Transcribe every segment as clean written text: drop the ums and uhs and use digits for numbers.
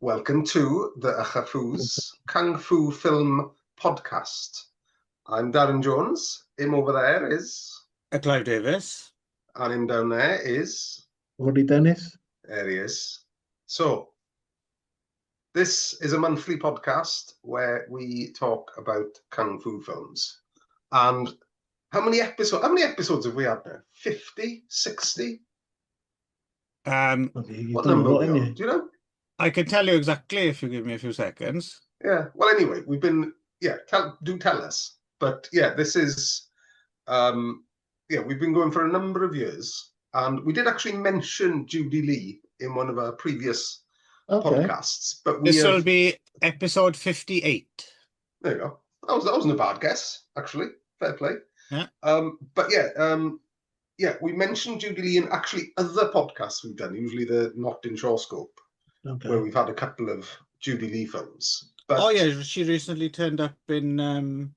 Welcome to the Ychyfus Kung Fu Film Podcast. I'm Darren Jones. Him over there is... Clive Davis. And him down there is... Rodney Dennis. There he is. So, this is a monthly podcast where we talk about Kung Fu films. And how many episodes have we had now? 50? 60? What number are we on? Do you know? I can tell you exactly if you give me a few seconds. Yeah. Well, anyway, we've been... Yeah, tell us. But yeah, this is... we've been going for a number of years. And we did actually mention Judy Lee in one of our previous podcasts. But this will be episode 58. There you go. That wasn't a bad guess, actually. Fair play. Yeah. We mentioned Judy Lee in actually other podcasts we've done, usually the Not in Shore Scope, where we've had a couple of Judy Lee films. But, she recently turned up in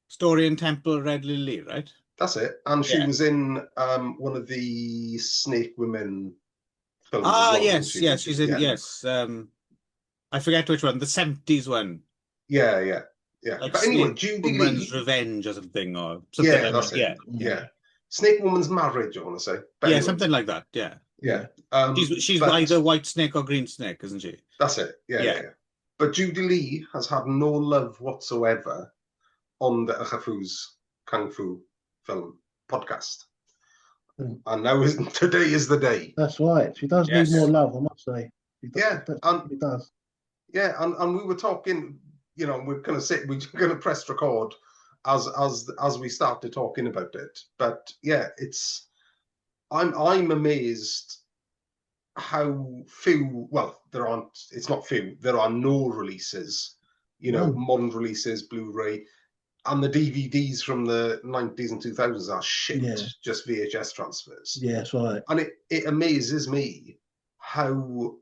Story and Temple Red Lily, right? That's it. And she was in one of the Snake Women films. She's in, yes. I forget which one, the 70s one. Yeah. Like but anyway, Judy Woman's Lee... Revenge or something. Yeah, that's it. Yeah. Snake Woman's Marriage, I want to say. But anyway. Something like that, yeah. Yeah. She's either White Snake or Green Snake, isn't she? That's it, yeah. But Judy Lee has had no love whatsoever on the Ychyfus Kung Fu Film Podcast. And now today is the day. That's right. She does need more love, I must say. She does. Yeah, and we were talking, we're going to press record as we started talking about it. But yeah, I'm amazed how few, there are no releases, modern releases, Blu-ray, and the DVDs from the 90s and 2000s are shit, just VHS transfers. Yeah, that's right. And it amazes me how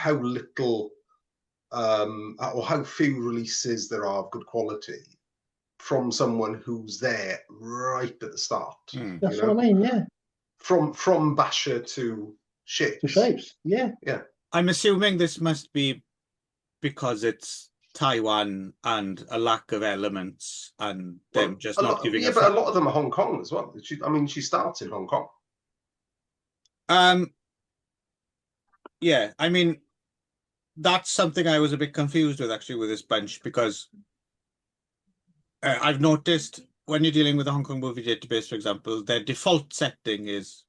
little or how few releases there are of good quality from someone who's there right at the start. That's what I mean, yeah. From Basher to Shapes. To Shapes, yeah. Yeah. I'm assuming this must be because it's Taiwan and a lack of elements and them just not giving a fuck. But a lot of them are Hong Kong as well. She starts in Hong Kong. Yeah, I mean, that's something I was a bit confused with, actually, with this bunch, because I've noticed when you're dealing with the Hong Kong movie database, for example, their default setting is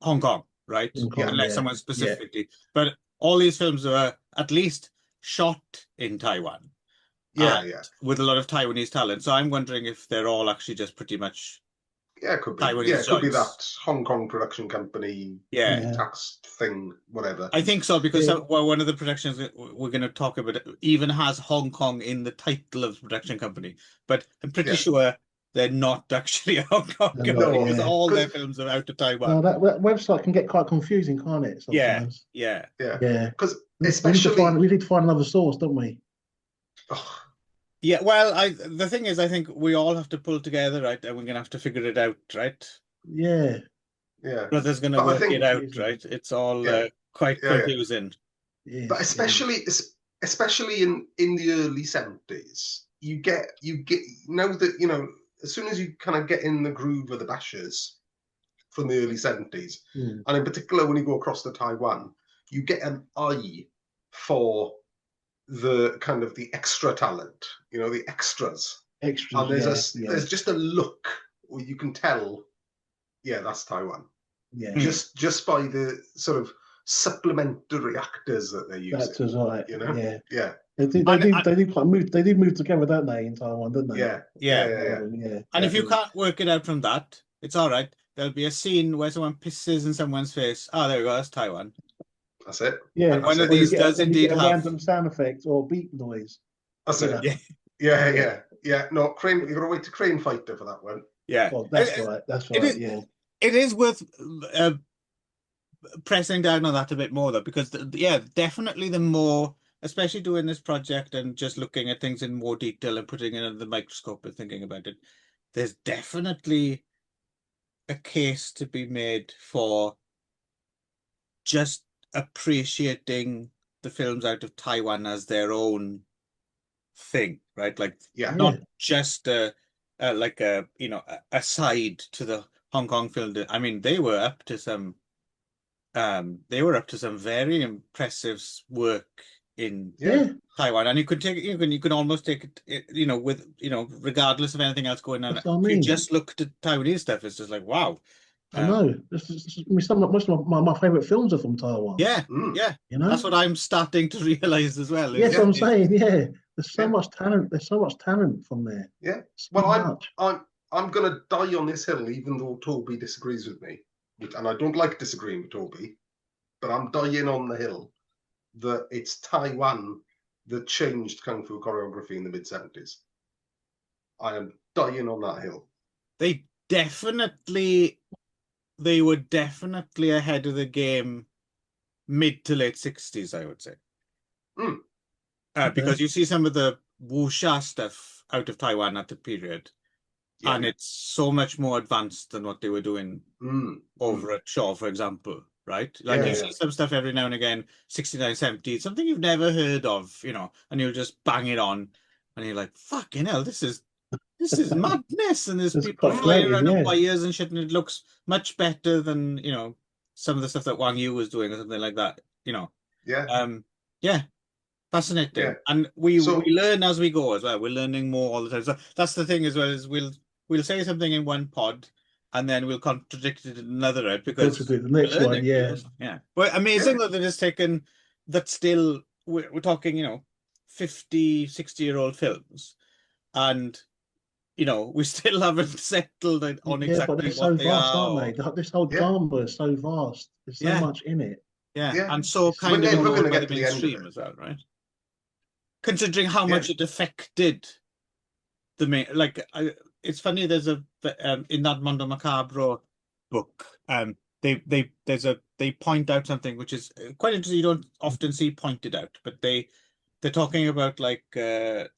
Hong Kong, right? Unless someone specifically. Yeah. But all these films are at least shot in Taiwan. Yeah. With a lot of Taiwanese talent. So I'm wondering if they're all actually just pretty much... Yeah, it could be. Taiwanese it could be that Hong Kong production company tax thing, whatever. I think so, because one of the productions we're going to talk about even has Hong Kong in the title of the production company. But I'm pretty sure they're not actually a Hong Kong company, because all their films are out of Taiwan. No, that website can get quite confusing, can't it? Sometimes? Yeah. Because we need to find another source, don't we? Oh. Yeah, well, the thing is, I think we all have to pull together, right? And we're going to have to figure it out, right? Yeah. Brother's going to work it out, right? It's all quite confusing. Yeah. But especially in the early 70s, you get now that, as soon as you kind of get in the groove of the bashers from the early 70s, and in particular when you go across to Taiwan, you get an eye for the kind of the extra talent, the extras. And there's just a look where you can tell, that's Taiwan. Yeah. Just by the sort of supplementary actors that they're using. That's right. Yeah. They do move together, don't they, in Taiwan, don't they? Yeah. And if you can't work it out from that, it's all right. There'll be a scene where someone pisses in someone's face. Oh, there we go. That's Taiwan. That's it. Yeah. And one of these does indeed have a random sound effect or beat noise. That's it. Yeah. No, Crane. You've got to wait to Crane Fighter for that one. Yeah. Well, that's right. It is worth pressing down on that a bit more, though, because definitely the more, especially doing this project and just looking at things in more detail and putting it under the microscope and thinking about it, there's definitely a case to be made for just appreciating the films out of Taiwan as their own thing, right? Like, not just like a side to the Hong Kong film. I mean, they were up to some very impressive work in Taiwan, and you could almost take it, with regardless of anything else going on. That's what I If you mean. just looked at Taiwanese stuff, it's just like, wow. I know. Most of my favorite films are from Taiwan. Yeah, that's what I'm starting to realize as well. Yes, I'm saying, there's so much talent. There's so much talent from there. Yeah. Well, I'm gonna die on this hill, even though Toby disagrees with me, and I don't like disagreeing with Toby, but I'm dying on the hill that it's Taiwan that changed kung fu choreography in the mid-70s. I am dying on that hill. They were definitely ahead of the game mid to late 60s, I would say. Because you see some of the wuxia stuff out of Taiwan at the period, and it's so much more advanced than what they were doing over at Shaw, for example, right? Like, you see some stuff every now and again, 69, 70, something you've never heard of, and you'll just bang it on, and you're like, fucking hell, this is madness, and there's people flying around on wires and shit, and it looks much better than some of the stuff that Wang Yu was doing or something like that. Fascinating. And we learn as we go as well. We're learning more all the time. So that's the thing as well, is we'll say something in one pod and then we'll contradict it in another, because the next one, But amazing that it has taken that. Still, we're talking 50, 60-year-old films, and we still haven't settled on exactly but they're so vast, aren't they? This whole genre is so vast. There's so much in it. And so kind of ignored by the mainstream as well, right? Considering how much it affected the main, it's funny. There's a in that Mondo Macabro book, they point out something which is quite interesting. You don't often see pointed out, but they're talking about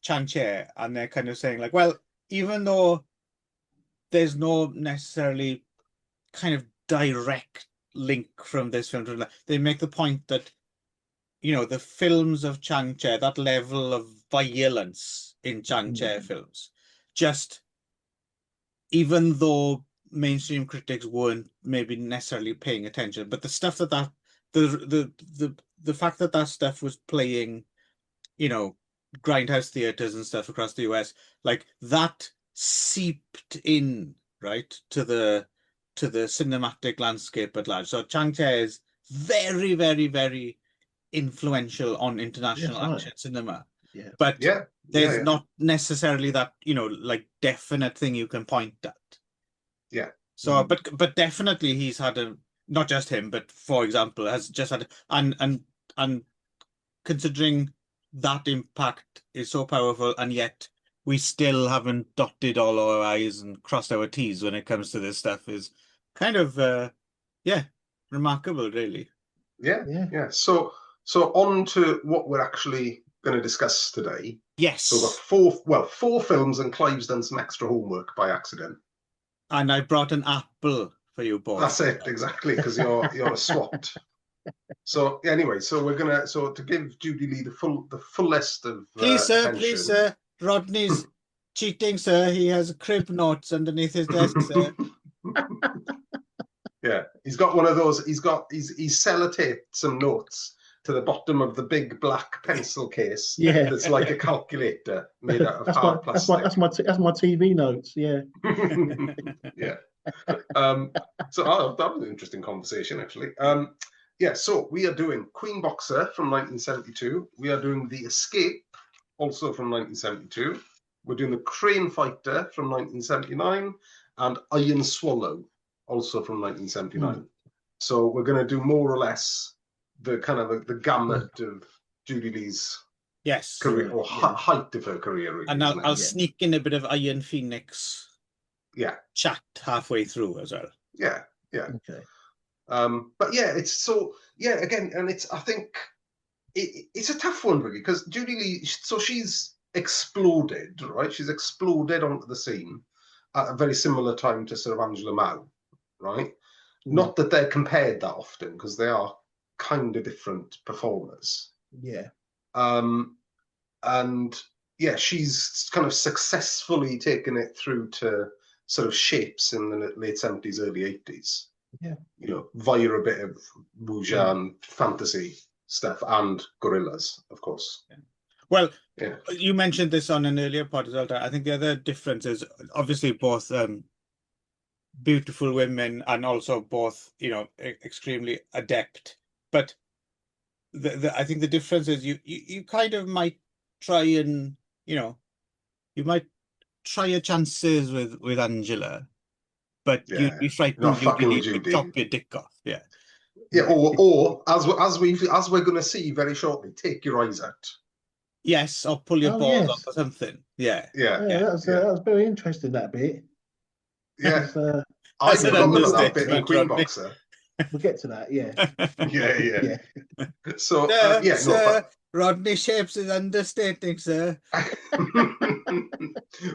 Chan Che, and they're kind of saying well, even though there's no necessarily kind of direct link from this film to that, they make the point that the films of Chang Che, that level of violence in Chang Che films, just, even though mainstream critics weren't maybe necessarily paying attention, but the stuff the fact that stuff was playing, grindhouse theaters and stuff across the US, that seeped in, right, to the cinematic landscape at large. So Chang Che is very, very, very influential on international action cinema. But there's not necessarily that definite thing you can point at. So but definitely he's had not just him, but for example has just had and considering that impact is so powerful, and yet we still haven't dotted all our I's and crossed our T's when it comes to this stuff, is kind of remarkable, really. So on to what we're actually going to discuss today. Yes. So we've got four films, and Clive's done some extra homework by accident. And I brought an apple for you both. That's it, exactly, because you're a SWAT. So anyway, so to give Judy Lee the full list of please sir, Rodney's cheating, sir. He has crib notes underneath his desk, sir. Yeah, he's got one of those. He's sellotaped some notes to the bottom of the big black pencil case. Yeah, that's like a calculator made out of hard plastic. That's my TV notes. Yeah. Yeah. So that was an interesting conversation, actually. So we are doing Queen Boxer from 1972. We are doing The Escape, also from 1972. We're doing The Crane Fighter from 1979, and Iron Swallow, also from 1979. So we're going to do more or less the kind of the gamut of Judy Lee's career, or height of her career. Really, and I'll sneak in a bit of Iron Phoenix chat halfway through as well. Yeah. Okay. But it's so again, and I think it's a tough one, really, because Judy Lee, so she's exploded, right? She's exploded onto the scene at a very similar time to sort of Angela Mao, right? Not that they're compared that often, because they are kind of different performers. Yeah. And yeah, she's kind of successfully taken it through to sort of shapes in the late 70s, early 80s. Yeah. You know, via a bit of wuxia and fantasy stuff and gorillas, of course. Yeah. Well, you mentioned this on an earlier pod as well. I think the other difference is obviously both beautiful women and also both, you know, extremely adept. But I think the difference is you kind of might try and, you know, you might try your chances with Angela, but you'd be frightened you'd chop your dick off. Yeah. Yeah, or as we're going to see very shortly, take your eyes out. Yes, or pull your balls off or something. Yeah. That was very interesting, that bit. Yeah. That's an that bit in Queen Boxer. We'll get to that, yeah. Yeah. So, Rodney Shapes is understating, sir.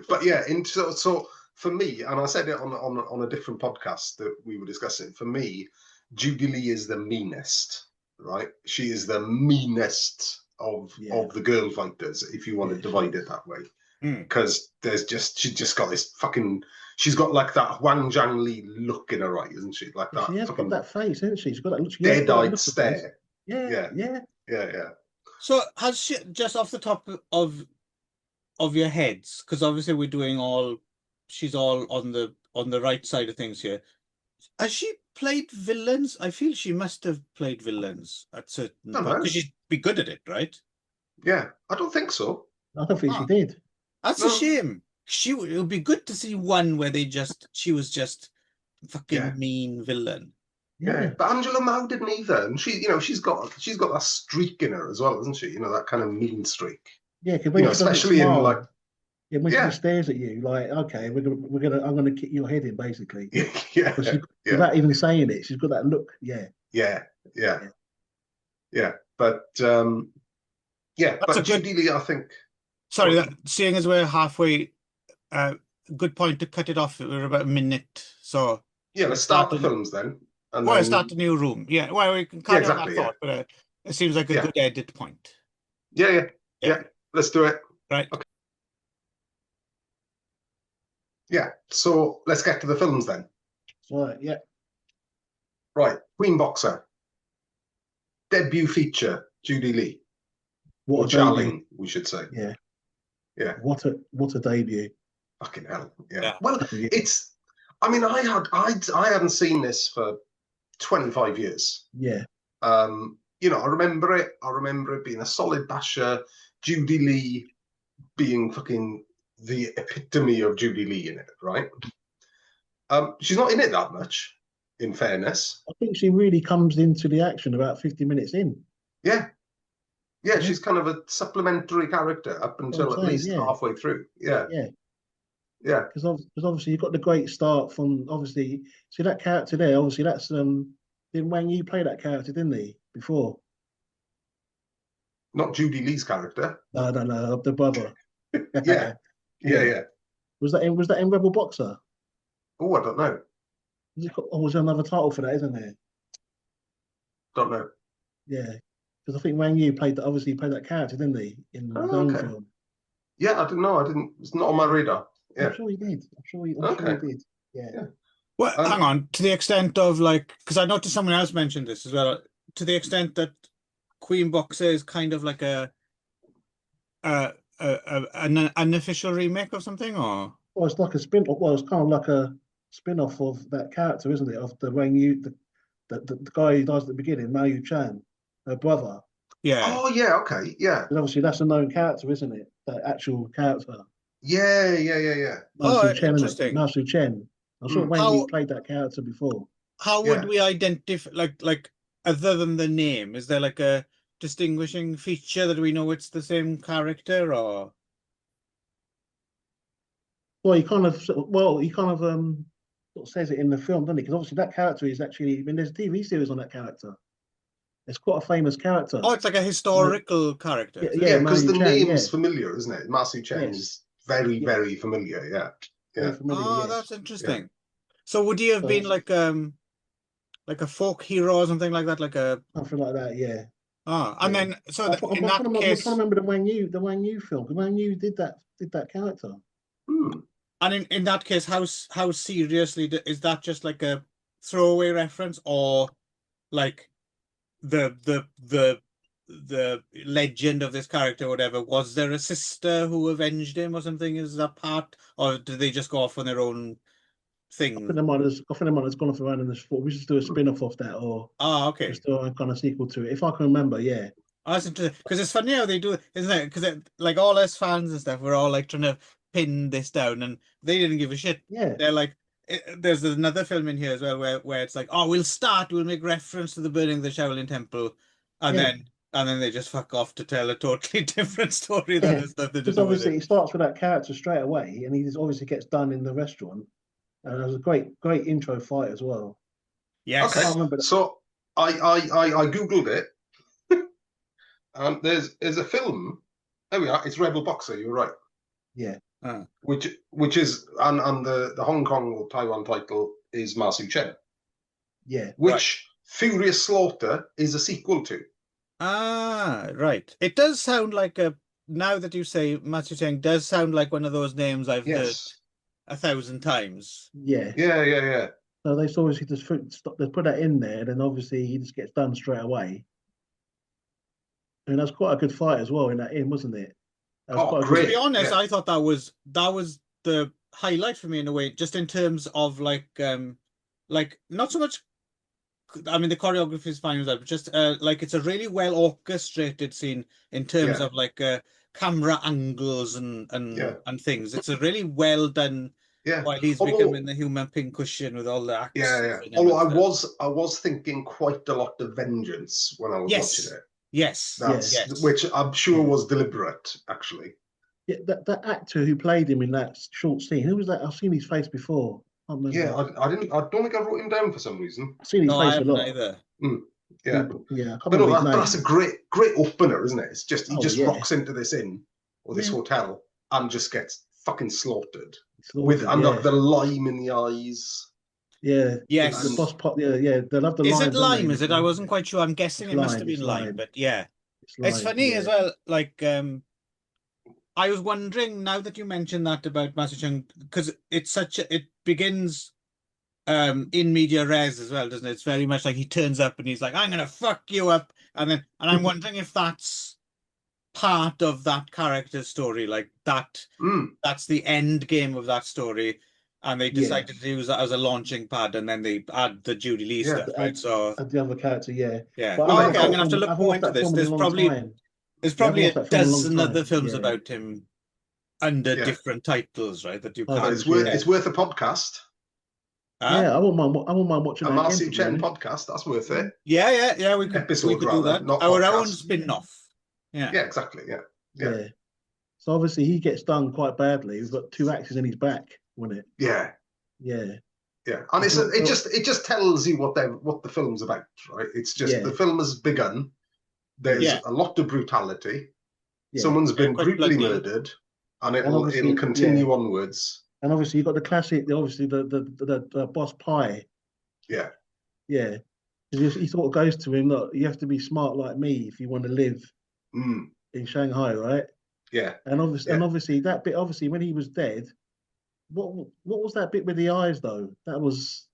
But yeah, so for me, and I said it on a different podcast that we were discussing, for me, Judy Lee is the meanest, right? She is the meanest of the girl fighters, if you want to divide it that way. Because she's just got this fucking, she's got like that Wang Zhangli look in her eye, isn't she? Like that. She has got that face, hasn't she? She's got that look. Dead-eyed stare. Yeah. So has she, just off the top of your heads, because obviously we're doing she's all on the right side of things here. Has she played villains? I feel she must have played villains at certain points, because she'd be good at it, right? Yeah, I don't think so. I don't think she did. That's a shame. It would be good to see one where she was just fucking mean villain. Yeah, but Angela Mao didn't either, and she's got that streak in her as well, isn't she? You know, that kind of mean streak. Yeah, because especially in like. Yeah, when she stares at you, like, okay, I'm gonna kick your head in, basically. Without even saying it, she's got that look. Yeah. But Judy Lee, I think. Sorry, seeing as we're halfway, good point to cut it off. We're about a minute, so yeah, let's start the films then. And then start the new room. Yeah, well, we can carry on that thought, but it seems like a good edit point. Yeah. Let's do it. Right. Okay. Yeah, so let's get to the films then. Right, yeah. Right, Queen Boxer. Debut feature, Judy Lee. Or Charlie, we should say. Yeah. What a debut. Fucking hell. Yeah. Well, it's, I mean, I hadn't seen this for 25 years. Yeah. You know, I remember it being a solid basher, Judy Lee being fucking the epitome of Judy Lee in it, right? She's not in it that much, in fairness. I think she really comes into the action about 50 minutes in. Yeah, she's kind of a supplementary character up until at least halfway through. Yeah. Because obviously you've got the great start from, obviously, see that character there, obviously that's, didn't Wang Yi play that character, didn't he, before? Not Judy Lee's character. No, the brother. Yeah. Was that in Rebel Boxer? Oh, I don't know. Was there another title for that, isn't there? Don't know. Yeah, because I think Wang Yu played that character, didn't he, in the film? Yeah, I didn't know. It's not on my radar. Yeah. I'm sure he did. I'm sure he did. Yeah. Well, hang on. To the extent of because I noticed someone else mentioned this as well. To the extent that Queen Boxer is kind of like an unofficial remake of something, or? Well, it's like a spin. Well, it's kind of like a spin-off of that character, isn't it? Of the Wang Yu, the guy who dies at the beginning, Mao Yu Chan, her brother. Yeah. Oh yeah. Okay. Yeah. And obviously, that's a known character, isn't it? That actual character. Yeah. Interesting. Mao Su Chen. I'm sure Wang Yu played that character before. How would we identify, like other than the name? Is there like a distinguishing feature that we know it's the same character, or? Well, he kind of sort of says it in the film, doesn't he? Because obviously that character is actually, I mean, there's a TV series on that character. It's quite a famous character. Oh, it's like a historical character. Yeah, because the name's familiar, isn't it? Ma Su Chen is very, very familiar. Yeah. Very familiar, that's interesting. Yeah. So would he have been like like a folk hero or something like that, like a something like that. Yeah. and Yeah. then so I'm in trying that to case, remember the Wang Yu film. The Wang Yu did that character. and in that case, how seriously is that? Just like a throwaway reference, or like the legend of this character, or whatever? Was there a sister who avenged him or something? Is that part, or did they just go off on their own thing? I think they might have gone off around in this. We should do a spin-off of that, or Okay. just do a kind of sequel to it, if I can remember. Yeah. Oh, that's interesting because it's funny how they do it, isn't it? Because like all us fans and stuff, we're all like trying to pin this down, and they didn't give a shit. Yeah. They're like, there's another film in here as well where it's like, oh, we'll make reference to the burning of the Shaolin Temple, and Yeah. then they just fuck off to tell a totally different story that has nothing to Because do with obviously it. he starts with that character straight away, and he just obviously gets done in the restaurant. And it was a great intro fight as well. Yes. Okay. I remember that. So I googled it, and there's a film. There we are. It's Rebel Boxer. You're right. Yeah. Which is and the Hong Kong or Taiwan title is Ma Su Chen. Yeah. Which Furious Slaughter is a sequel to. Ah, right. It does sound like now that you say Matthew Cheng, does sound like one of those names I've heard 1,000 times. Yeah. Yeah. So they obviously just they put that in there, and then obviously he just gets done straight away. And that's quite a good fight as well wasn't it? Great. To be honest, I thought that was the highlight for me in a way, just in terms of like not so much. I mean, the choreography is fine with that, but just like it's a really well orchestrated scene in terms of like camera angles and things. It's a really well done. Yeah. While he's becoming the human pincushion with all the acts. Yeah. Although I was thinking quite a lot of Vengeance when I was watching it. Yes. Which I'm sure was deliberate, actually. Yeah, that actor who played him in that short scene, who was that? I've seen his face before. I don't think I wrote him down for some reason. I've seen his face a lot. Either. Yeah. Yeah. But that's a great opener, isn't it? It's just he just rocks into this inn or this hotel and just gets fucking slaughtered. The lime in the eyes. Yeah. Yes. The boss pop. Yeah. They love the lime. Is it lime? Is it? I wasn't quite sure. I'm guessing it must have been lime, but yeah. It's funny as well. Like, I was wondering now that you mentioned that about Master Chung, because it begins in media res as well, doesn't it? It's very much like he turns up and he's like, I'm gonna fuck you up, and I'm wondering if that's part of that character's story, like that's the end game of that story, and they decided to use that as a launching pad, and then they add the Judy Lee stuff, right? So the other character, But I'm gonna have to look more into this. There's probably a dozen other films about him under different titles, right? That you can't. It's worth a podcast. Yeah, I won't mind watching a Ma Su Chen podcast. That's worth it. Yeah. We could do that. Our own spin-off. Yeah, exactly. Yeah. So obviously he gets done quite badly. He's got 2 axes in his back, wasn't it? Yeah. And it just tells you what the film's about, right? It's just the film has begun. There's a lot of brutality. Someone's been brutally murdered, and it'll continue onwards. And obviously you've got the classic, the boss pie. Yeah. He sort of goes to him, look, you have to be smart like me if you want to live in Shanghai, right? Yeah. And obviously that bit, when he was dead, what was that bit with the eyes though? Was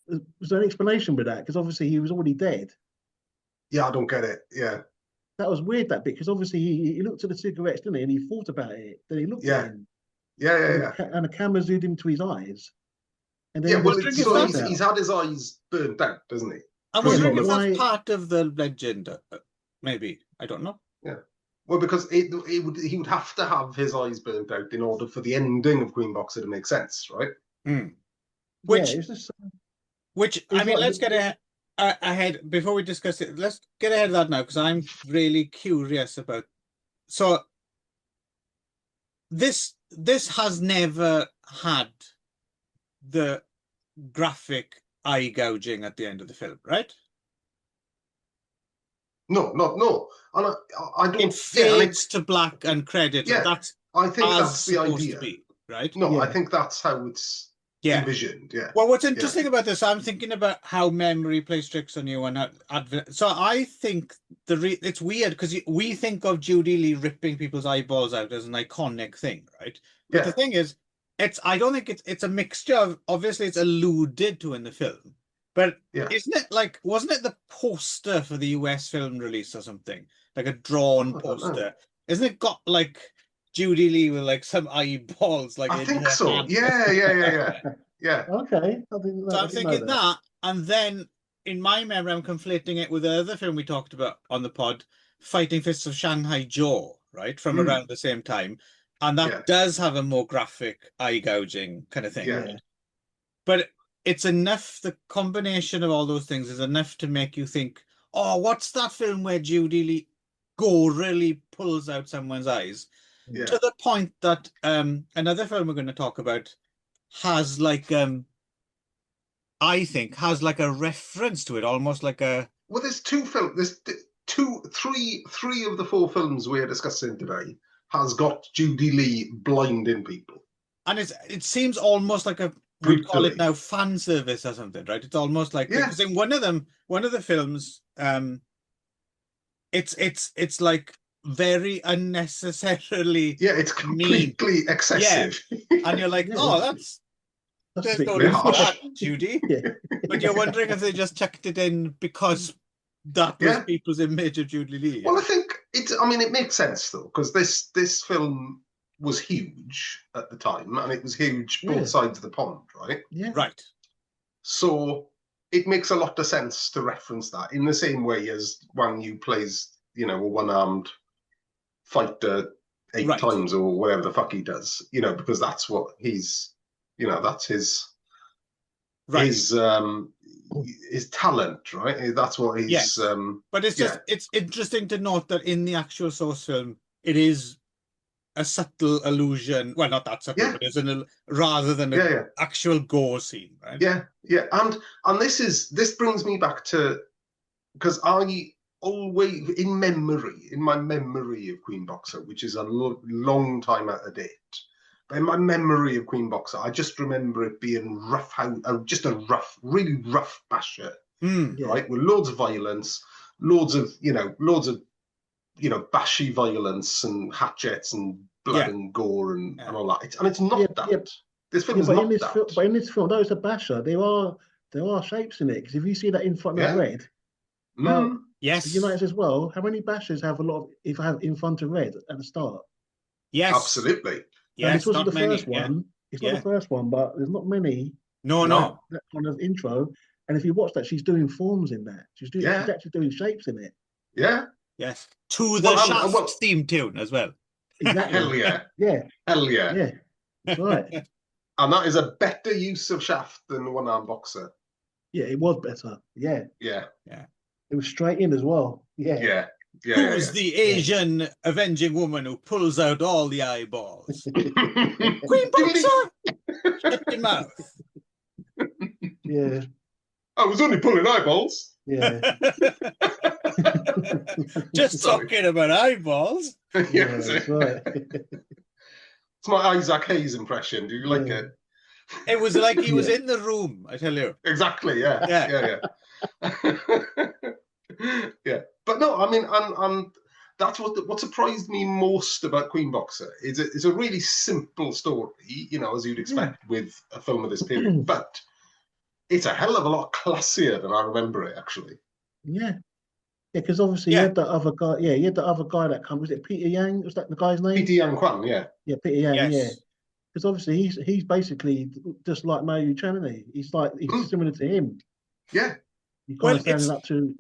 there an explanation with that? Because obviously he was already dead. Yeah, I don't get it. Yeah. That was weird, that bit, because obviously he looked at the cigarettes, didn't he? And he thought about it. Then he looked at him. Yeah. And the camera zoomed into his eyes. And then he's had his eyes burnt out, doesn't he? I'm wondering if that's part of the legend. Maybe. I don't know. Yeah. Well, because he would have to have his eyes burnt out in order for the ending of Green Boxer to make sense, right? Which I mean, let's get ahead before we discuss it. Let's get ahead of that now, because I'm really curious about. So this has never had the graphic eye gouging at the end of the film, right? No. And I don't. It fades to black and credits. Yeah, that's I think that's the idea. to be, right? No, I think that's how it's envisioned. Yeah. Well, what's interesting about this, I'm thinking about how memory plays tricks on you, and so I think it's weird because we think of Judy Lee ripping people's eyeballs out as an iconic thing, right? But the thing is, I don't think it's a mixture of, obviously it's alluded to in the film, but isn't it like, wasn't it the poster for the US film release or something, like a drawn poster? Isn't it got like Judy Lee with like some eyeballs, like I in think her so. hand? Yeah. Okay. So I'm thinking that, and then in my memory, I'm conflating it with the other film we talked about on the pod, Fighting Fists of Shanghai Joe, right, from around the same time, and that does have a more graphic eye gouging kind of thing. Yeah. But it's enough. The combination of all those things is enough to make you think, oh, what's that film where Judy Lee really pulls out someone's eyes? Yeah. To the point that another film we're going to talk about has like I think has like a reference to it, almost like a. Well, there's three of the 4 films we're discussing today has got Judy Lee blinding people, and it seems almost like a, we'd call it now fan service or something, right? It's almost like, because in one of the films, it's like very unnecessarily it's completely excessive, and you're like, oh, there's no need for that, Judy. But you're wondering if they just chucked it in because that was people's image of Judy Lee. Well, I think it makes sense though, because this film was huge at the time, and it was huge both sides of the pond, right? Yeah. Right. So it makes a lot of sense to reference that in the same way as Wang Yu plays, a one-armed fighter 8 times or whatever the fuck he does, because that's what he's, that's his talent, right? That's what he's. Yes. But it's just it's interesting to note that in the actual source film, it is a subtle allusion. Well, not that subtle, but it's rather than an actual gore scene, right? Yeah. And this brings me back to, because I always in my memory of Queen Boxer, which is a long time out of date. In my memory of Queen Boxer, I just remember it being just a really rough basher, right? With loads of violence, loads of bashy violence and hatchets and blood and gore and all that. And it's not that. This film is not that. But in this film, though it's a basher, there are shapes in it. Because if you see that infant of red, now, yes, you notice as well, how many bashers have have in front of red at the start? Yes, absolutely. Yes, this wasn't the first one. It's not the first one, but there's not many. No. That kind of intro. And if you watch that, she's doing forms in that. She's actually doing shapes in it. Yeah. Yes. To the Shaft theme tune as well. Exactly. Hell yeah. Yeah. Hell yeah. Yeah. That's right. And that is a better use of Shaft than the one-arm boxer. Yeah, it was better. Yeah. Yeah. It was straight in as well. Yeah. Who's the Asian avenging woman who pulls out all the eyeballs? Queen Boxer! Shut your mouth. Yeah. I was only pulling eyeballs. Yeah. Just talking about eyeballs. Yes. That's right. It's my Isaac Hayes impression. Do you like it? It was like he was in the room, I tell you. Exactly, yeah. Yeah. But no, I mean, and that's what surprised me most about Queen Boxer. It's a really simple story, as you'd expect with a film of this period, but it's a hell of a lot classier than I remember it, actually. Yeah, because obviously you had that other guy. Yeah, you had the other guy that comes. Was it Peter Yang? Was that the guy's name? Peter Yang Kwan, yeah. Yeah, Peter Yang. Yes. Yeah, because obviously he's basically just like Mayu Chaney. He's similar to him. Yeah. You kind of standing up to.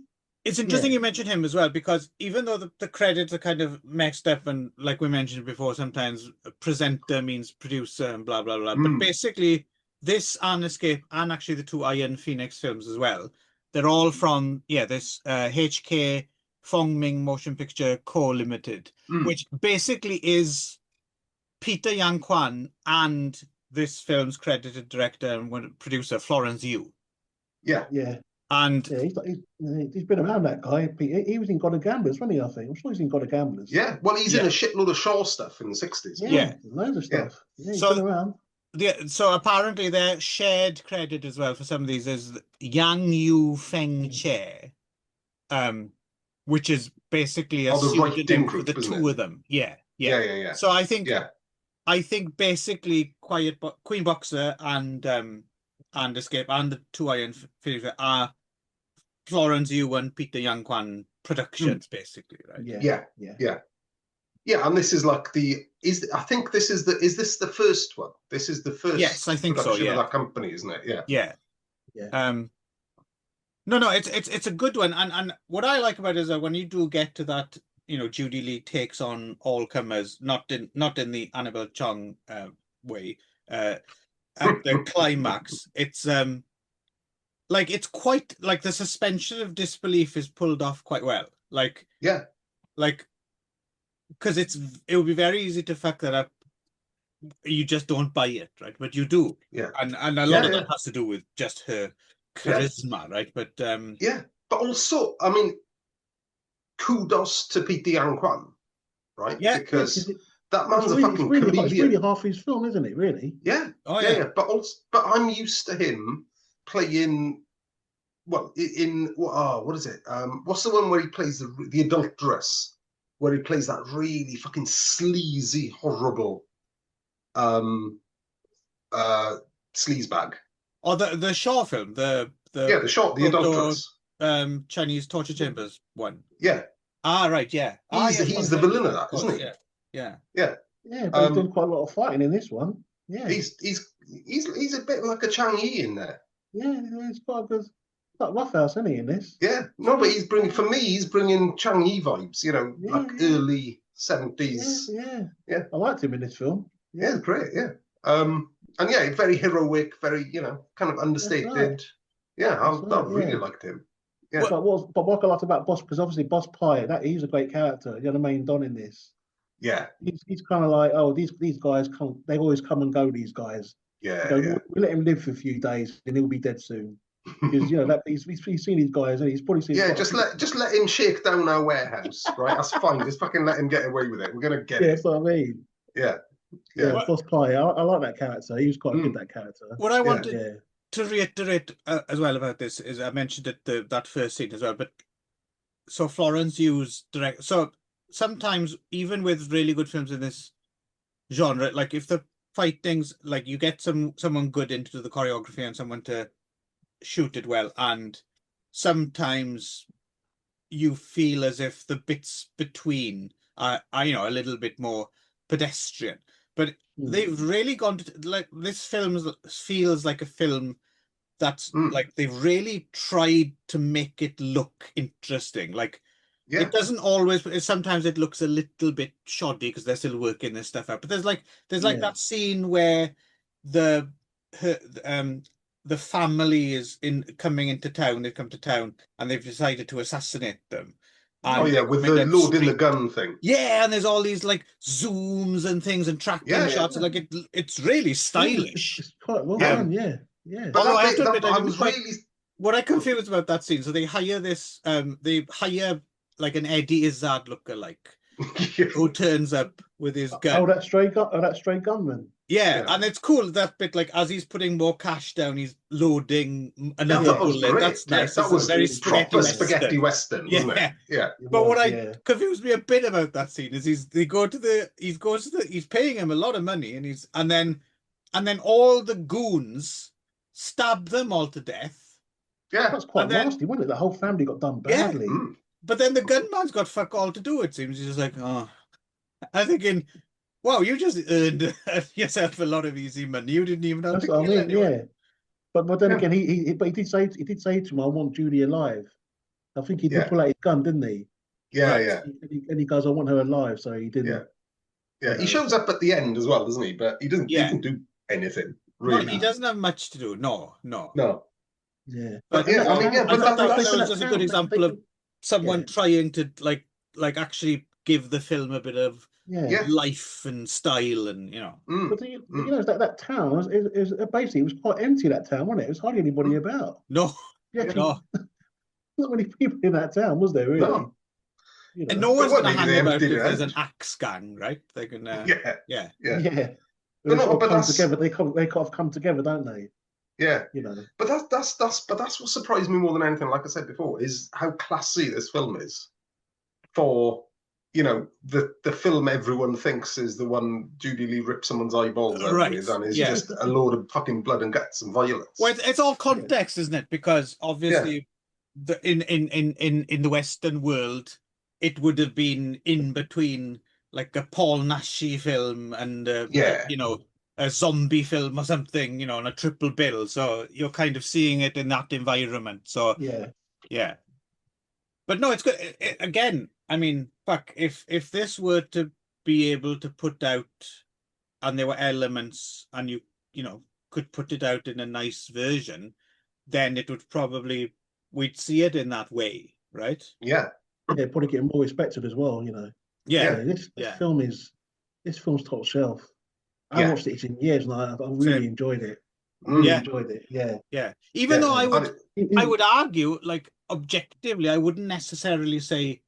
It's interesting you mentioned him as well, because even though the credits are kind of mixed up, and like we mentioned before, sometimes presenter means producer and blah, blah, blah. But basically, this and Escape, and actually the 2 Iron Phoenix films as well, they're all from, this HK Fongming Motion Picture Co. Limited, which basically is Peter Yang Kwan and this film's credited director and producer, Florence Yu. Yeah. And he's been around, that guy. He was in God of Gamblers, wasn't he? I think. I'm sure he's in God of Gamblers. Yeah. Well, he's in a shitload of Shaw stuff in the 60s. Yeah. Loads of stuff. Yeah, he's been around. So apparently their shared credit as well for some of these is Yang Yu Feng Che, which is basically a the writing pseudonym for the group, isn't two it? of them. Yeah. Yeah. So I think basically Queen Boxer and Escape and the Two Iron Fairy are Florence Yu and Peter Yang Kwan productions, basically, right? Yeah, and this is like I think this is is this the first one? This is the first Yes, I think so, production of that company, isn't it? Yeah. No, it's a good one, and what I like about it is that when you do get to that, Judy Lee takes on all comers, not in the Annabelle Chong way, at the climax, it's like it's quite like the suspension of disbelief is pulled off quite well, like because it would be very easy to fuck that up. You just don't buy it, right? But you do, and a lot of that has to do with just her charisma, right? But but also, I mean, kudos to Peter Yang Kwan, right? Yeah, because that man's a fucking comedian. It's really half his film, isn't it? Really? Yeah. But I'm used to him playing. Well, what is it? What's the one where he plays the adulteress? Where he plays that really fucking sleazy, horrible sleazebag. Oh, the Shaw film, the adulteress, Chinese torture chambers one. Yeah. Right. Yeah. He's the villain of that, isn't he? Yeah. But he's doing quite a lot of fighting in this one. Yeah. He's a bit like a Chang Yi in there. Yeah, he's quite good. Like Roughhouse, isn't he, in this? Yeah. No, but he's bringing Chang Yi vibes. Like early 70s. Yeah. I liked him in this film. Yeah, great. Yeah. And very heroic, very kind of understated. Right. Yeah, I really liked him. Yeah. But what I liked about Boss, because obviously Boss Pie, he's a great character. You're the main Don in this. Yeah. He's kind of like, oh, these guys come. They always come and go. These guys. Yeah. We let him live for a few days, and he'll be dead soon. Because he's seen these guys, and he's probably seen. Yeah, just let him shake down our warehouse, right? That's fine. Just fucking let him get away with it. We're gonna get it. That's what I mean. Yeah. Boss Pie. I like that character. He was quite good, that character. What I wanted to reiterate as well about this is I mentioned it that first scene as well, but so Florence Yu's direct. So sometimes even with really good films in this genre, like if the fighting's like you get someone good into the choreography and someone to shoot it well, and sometimes you feel as if the bits between are a little bit more pedestrian, but they've really gone to like this film feels like a film that's like they've really tried to make it look interesting. Like it doesn't always, sometimes it looks a little bit shoddy because they're still working this stuff out, but there's like that scene where the family is coming into town. They've come to town and they've decided to assassinate them. And with the loading the gun thing. Yeah, and there's all these like zooms and things and tracking shots. Like it's really stylish. It's quite well done. But although I have to admit, what I confused about that scene. So they hire like an Eddie Izzard lookalike who turns up with his gun. Oh, that stray gunman. Yeah, and it's cool that bit. Like as he's putting more cash down, he's loading another bullet. That's nice. That was very proper spaghetti western, wasn't it? Yeah. But what confused me a bit about that scene is he's paying him a lot of money, and then all the goons stab them all to death. Yeah, that's quite nasty, wasn't it? The whole family got done badly. Yeah. But then the gunman's got fuck all to do. It seems he's just like, oh, I'm thinking. Wow, you just earned yourself a lot of easy money. You didn't even have to kill anyone. Yeah. But then again, he did say to him, "I want Judy alive." I think he did pull out his gun, didn't he? Yeah. And he goes, "I want her alive," so he didn't. Yeah. He shows up at the end as well, doesn't he? But he doesn't. He doesn't do anything. Really. No, he doesn't have much to do. No. Yeah. But I thought that was just a good example of someone trying to like actually give the film a bit of life and style, and But that town is basically, it was quite empty. That town, wasn't it? It was hardly anybody about. No. Not many people in that town, was there? Really? No. And no one's going to hang about if there's an axe gang, right? They're gonna. Yeah. They no, sort of but come that's together. They kind of come together, don't they? yeah. You know. But that's what surprised me more than anything. Like I said before, is how classy this film is for, you know, the film everyone thinks is the one Judy Lee rips someone's eyeballs out Right. with, and is Yeah. just a load of fucking blood and guts and violence. Well, it's all context, isn't it? Because obviously, in the Western world, it would have been in between like a Paul Naschy film and you know, a zombie film or something, you know, on a triple bill. So you're kind of seeing it in that environment. So yeah. But no, it's good. Again, I mean, fuck, if this were to be able to put out, and there were elements, and you know, could put it out in a nice version, then it would probably, we'd see it in that way, right? Yeah. Yeah, probably getting more respected as well, you know. Yeah. This film's top shelf. I Yeah. watched it in years and I really enjoyed it. Enjoyed it. Yeah. Yeah. Even though I And would argue, like, objectively, I wouldn't necessarily say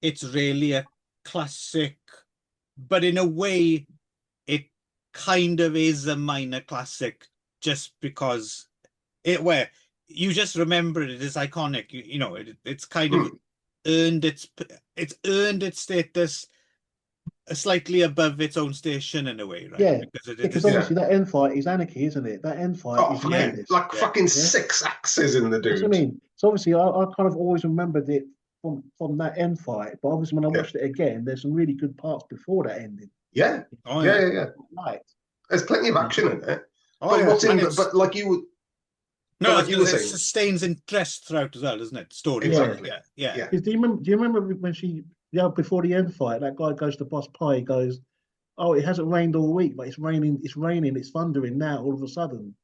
it's really a classic, but in a way, it kind of is a minor classic just because where you just remember it as iconic. You know, it's kind of earned its status slightly above its own station in a way, right? Yeah, because obviously that end fight is anarchy, isn't it? That end fight is madness. Like fucking 6 axes in the dude. That's what I mean. So obviously, I kind of always remembered it from that end fight, but obviously when I watched it again, there's some really good parts before that ending. Yeah. Right. There's plenty of action in it. But like you would. No, like it sustains interest throughout as well, doesn't it? Story. Exactly. Yeah. Do you remember when before the end fight, that guy goes to Boss Pie, he goes, "Oh, it hasn't rained all week, but it's raining, it's thundering now all of a sudden."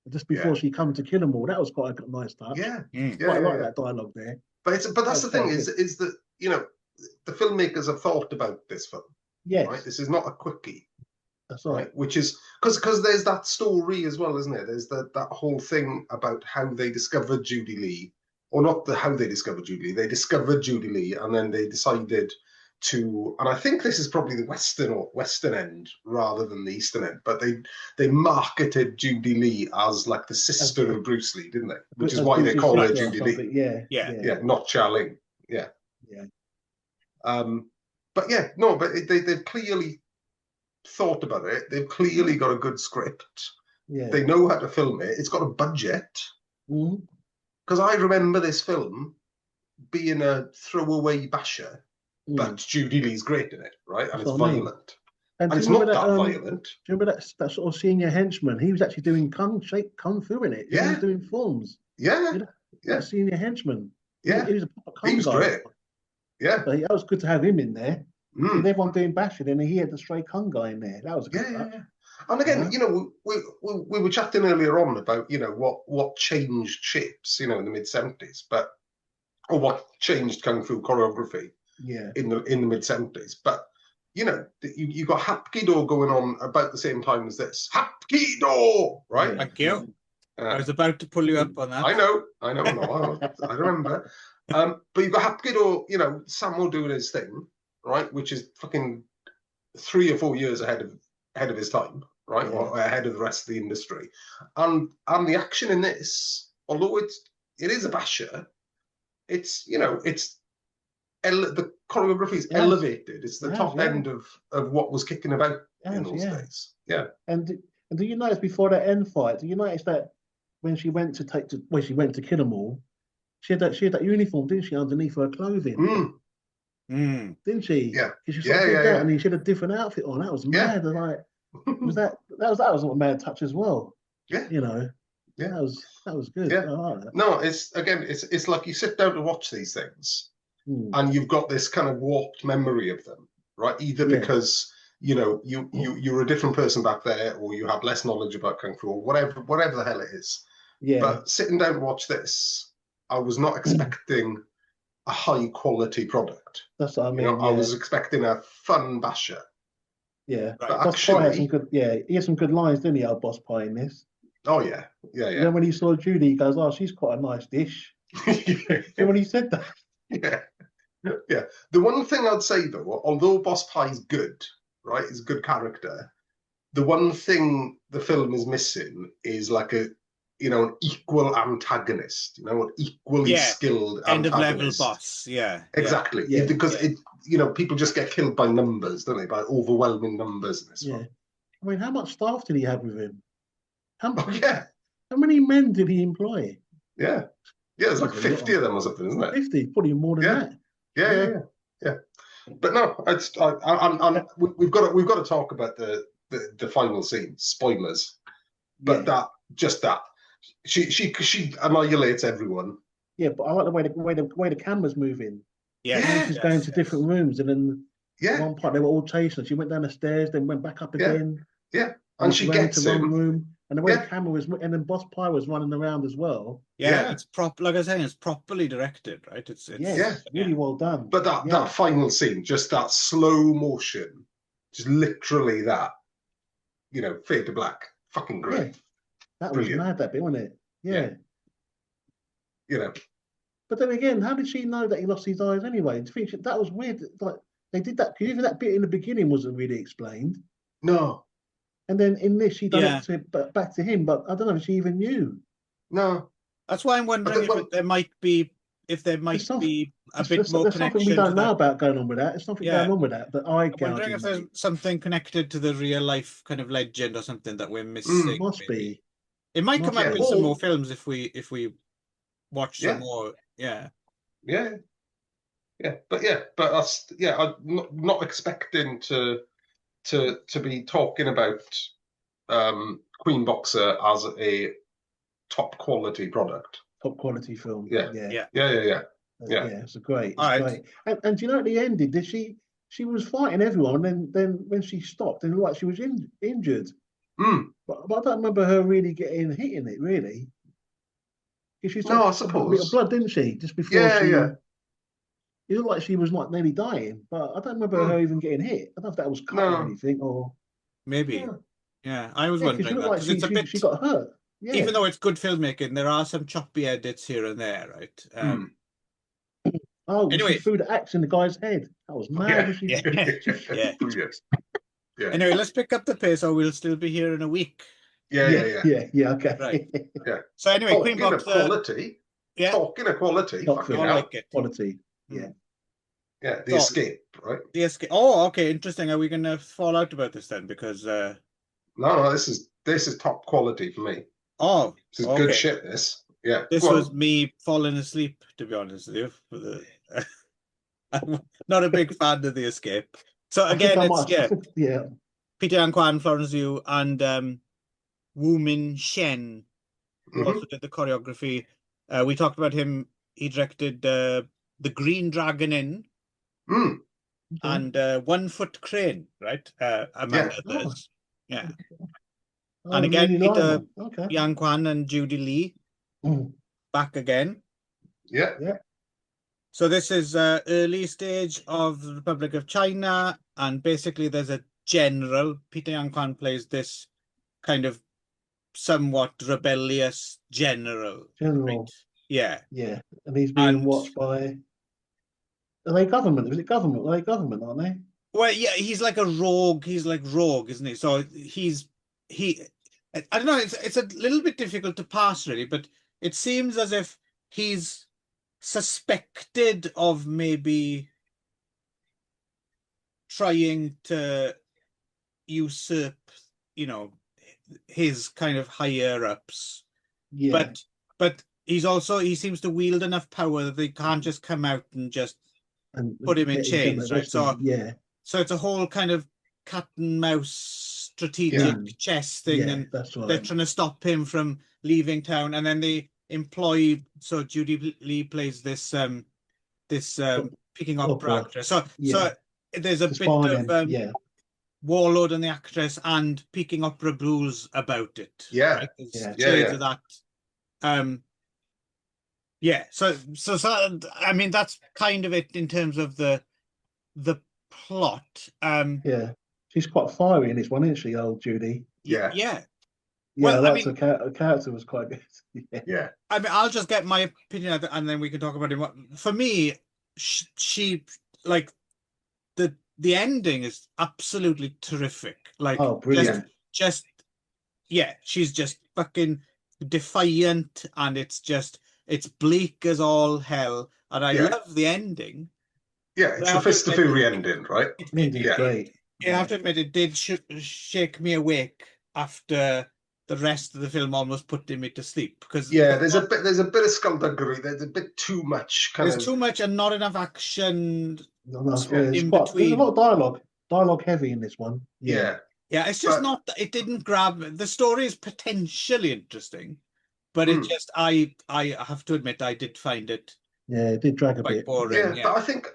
Just before she come to kill them all. That was quite a nice touch. Yeah. I like that dialogue there. But that's the thing, is that, you know, the filmmakers have thought about this film. Yes. Right? This is not a quickie. That's right. Which is because there's that story as well, isn't there? There's that whole thing about how they discovered Judy Lee, or not how they discovered Judy Lee. They discovered Judy Lee, and then they decided to, and I think this is probably the western end rather than the eastern end, but they marketed Judy Lee as like the sister of Bruce Lee, didn't they? Which is why they call her Judy Lee. Yeah, not Charlene. Yeah. But yeah, no, but they've clearly thought about it. They've clearly got a good script. Yeah. They know how to film it. It's got a budget. Because I remember this film being a throwaway basher, but Judy Lee's great in it, right? And it's violent. And it's not that violent. Do you remember that sort of senior henchman? He was actually doing kung fu in it. He was doing forms. That senior henchman. Yeah. He was a proper kung guy. He was great. Yeah. So that was good to have him in there. With everyone doing bashing, and he had the stray kung guy in there. That was a good touch. And again, you know, we were chatting earlier on about, you know, what changed shapes, you know, in the mid-70s, or what changed kung fu choreography in the mid-70s. But, you know, you got Hapkido going on about the same time as this. Hapkido, right? Thank you. I was about to pull you up on that. I know, I remember. But you've got Hapkido, you know, Samo doing his thing, right, which is fucking 3 or 4 years ahead of his time, right, or ahead of the rest of the industry, and the action in this, although it is a basher, it's, you know, the choreography is elevated. It's the top end of what was kicking about in those days. Yeah. And do you notice before that end fight? Do you notice that when she went to kill them all, she had that uniform, didn't she, underneath her clothing? Didn't she? Yeah. And she had a different outfit on. That was mad. Like, that was a mad touch as well. Yeah. You know. Yeah. That was good. Yeah. I like that. No, it's like you sit down to watch these things, and you've got this kind of warped memory of them, right? Either because, you know, you're a different person back there, or you have less knowledge about kung fu, or whatever the hell it is. Yeah. But sitting down to watch this, I was not expecting a high quality product. That's what I mean. You know, I was expecting a fun basher. Yeah, but Boss Pie had some good. Yeah, he had some good lines, didn't he, our Boss Pie in this? Oh yeah. You know, when he saw Judy, he goes, "Oh, she's quite a nice dish." And when he said that. Yeah. The one thing I'd say though, although Boss Pie's good, right, is a good character, the one thing the film is missing is like an equal antagonist, an equally skilled end of level antagonist. boss. Yeah, exactly. Because people just get killed by numbers, don't they? By overwhelming numbers in this one. I mean, how much staff did he have with him? How many men did he employ? Yeah, there's like 50 of them or something, isn't it? 50, probably more than that. Yeah. But no, we've got to talk about the final scene. Spoilers. But that she annihilates everyone. Yeah, but I like the way the camera's moving. Yeah, she's going to different rooms, and then one part they were all chasing. She went down the stairs, then went back up again. Yeah, and she gets into him. one room, and the way the camera was, and then Boss Pie was running around as well. Yeah, it's like I was saying, it's properly directed, right? It's really well done. But that final scene, just that slow motion, just literally that, fade to black, fucking great. That was mad, that bit, wasn't it? Yeah. But then again, how did she know that he lost his eyes anyway? That was weird. Like they did that, because even that bit in the beginning wasn't really explained. No. And then in this, she done it back to him, but I don't know if she even knew. No. That's why I'm wondering if there might be a bit more connection. There's something we don't know about going on with that. There's something going on with that. But I'm wondering if there's something connected to the real life kind of legend or something that we're missing. Must be. It might come up in some more films if we watch some more. Yeah. But us, I'm not expecting to be talking about Queen Boxer as a top quality product. Top quality film. Yeah, it's a great. Right. And do you know at the end, did she was fighting everyone, and then when she stopped, and like she was injured. But I don't remember her really getting hit in it, really. She I suppose. A bit of blood, didn't she? Just before It looked like she was like nearly dying, but I don't remember her even getting hit. I don't know if that was cut or anything, or maybe. Yeah, I was wondering that, because she got hurt. Yeah. Even though it's good filmmaking, there are some choppy edits here and there, right? Anyway, she threw the axe in the guy's head. That was mad. Anyway, let's pick up the pace, or we'll still be here in a week. Okay. Right. So anyway, Queen Boxer. Quality. Yeah. Talking of quality. I like it. Quality. Yeah. Yeah, the escape, right? The escape. Oh, okay, interesting. Are we going to fall out about this then? Because no, this is top quality for me. Oh, this is good shit. This, this was me falling asleep, to be honest with you. I'm not a big fan of the escape. So again, it's Peter Yan Kwan, Florence Yu, and Wu Min Shen also did the choreography. We talked about him. He directed The Green Dragon Inn and 1 Foot Crane, right? Among others. Yeah. And again, Peter Yan Kwan and Judy Lee back again. Yeah. So this is early stage of the Republic of China, and basically there's a general. Peter Yan Kwan plays this kind of somewhat rebellious general. Right? Yeah. And he's being watched by. Are they government? Is it government? Are they government, aren't they? Well, yeah, he's like a rogue. He's like rogue, isn't he? So I don't know. It's a little bit difficult to pass, really, but it seems as if he's suspected of maybe trying to usurp, his kind of higher ups. Yeah. But he seems to wield enough power that they can't just come out and just put him in chains, right? So it's a whole kind of cat and mouse strategic chess thing, and they're trying to stop him from leaving town, and then they employ. So Judy Lee plays this picking up actress. So there's a bit of Warlord and the actress and picking up rules about it. Right? Of that. So I mean that's kind of it in terms of the plot. She's quite fiery in this one, isn't she, old Judy? Yeah. Well, the character was quite good. Yeah. I mean, I'll just get my opinion out and then we can talk about it. For me, she like the ending is absolutely terrific. Like, brilliant. just, yeah, she's just fucking defiant, and it's bleak as all hell. And I love the ending. Yeah, it's the Fist of Fury ending, right? Ending's great. I have to admit, it did shake me awake after the rest of the film almost putting me to sleep, because there's a bit of skullduggery. There's a bit too much there's too much and not enough action There's in a between. lot of dialogue heavy in this one. Yeah, it's just not. It didn't grab. The story is potentially interesting, but it just I have to admit I did find it. Yeah, it did drag a quite bit. boring. But I think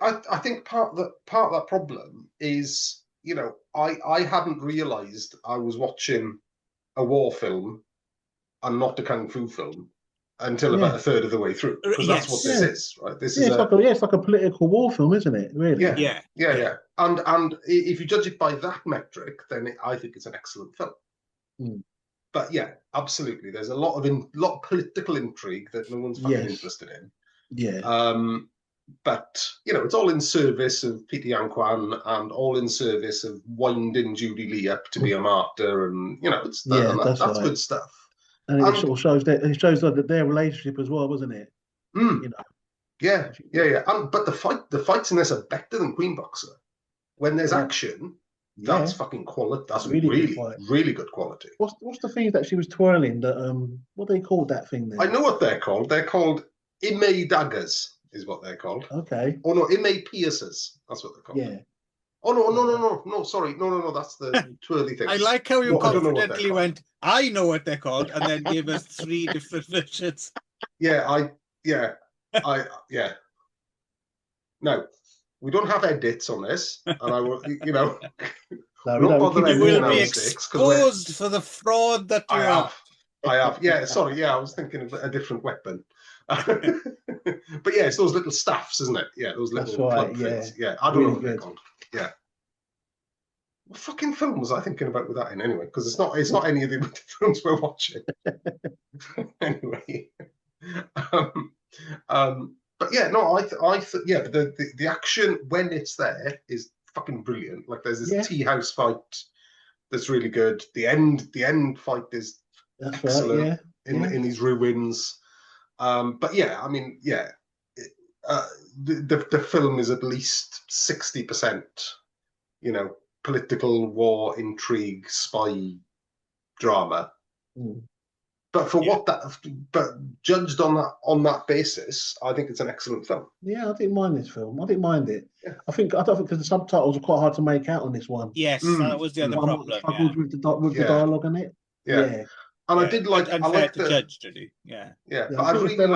part of that problem is, you know, I hadn't realised I was watching a war film and not a kung fu film until about a third of the way through, because that's what this is, right? This is it's like a political war film, isn't it? Really? Yeah. And if you judge it by that metric, then I think it's an excellent film. But yeah, absolutely, there's a lot of political intrigue that no one's fucking interested in. But you know, it's all in service of Peter Yan Kwan and all in service of winding Judy Lee up to be a martyr, and you know, that's good stuff. And it sort of shows that their relationship as well, wasn't it? You know. Yeah. But the fights in this are better than Queen Boxer. When there's action, that's fucking quality. That's really good quality. What's the thing that she was twirling? That what they called that thing then? I know what they're called. They're called Ime daggers, is what they're called. Okay. Oh no, Ime piercers. That's what they're called. Yeah. Oh no! Sorry, no. That's the twirly thing. I like how you confidently went, I know what they're called, and then gave us 3 different versions. Yeah. No, we don't have edits on this, and I will, you know, not bother you will be exposed for the fraud that you are. I have. Yeah, sorry. Yeah, I was thinking of a different weapon. But yeah, it's those little staffs, isn't it? Yeah, those little club things. Yeah, I don't know what they're called. Yeah. What fucking film was I thinking about with that in anyway? Because it's not any of the films we're watching. Anyway. But yeah, no, the action when it's there is fucking brilliant. Like there's this tea house fight that's really good. The end fight is excellent in these ruins. But yeah, I mean, the film is at least 60%, you know, political war, intrigue, spy drama. But but judged on that basis, I think it's an excellent film. Yeah, I didn't mind this film. I didn't mind it. Yeah. I don't think because the subtitles are quite hard to make out on this one. Yes, that was the other problem. Struggled with the dialogue in it. Yeah. And I did like. I like the judge, Judy. Yeah. But I think if they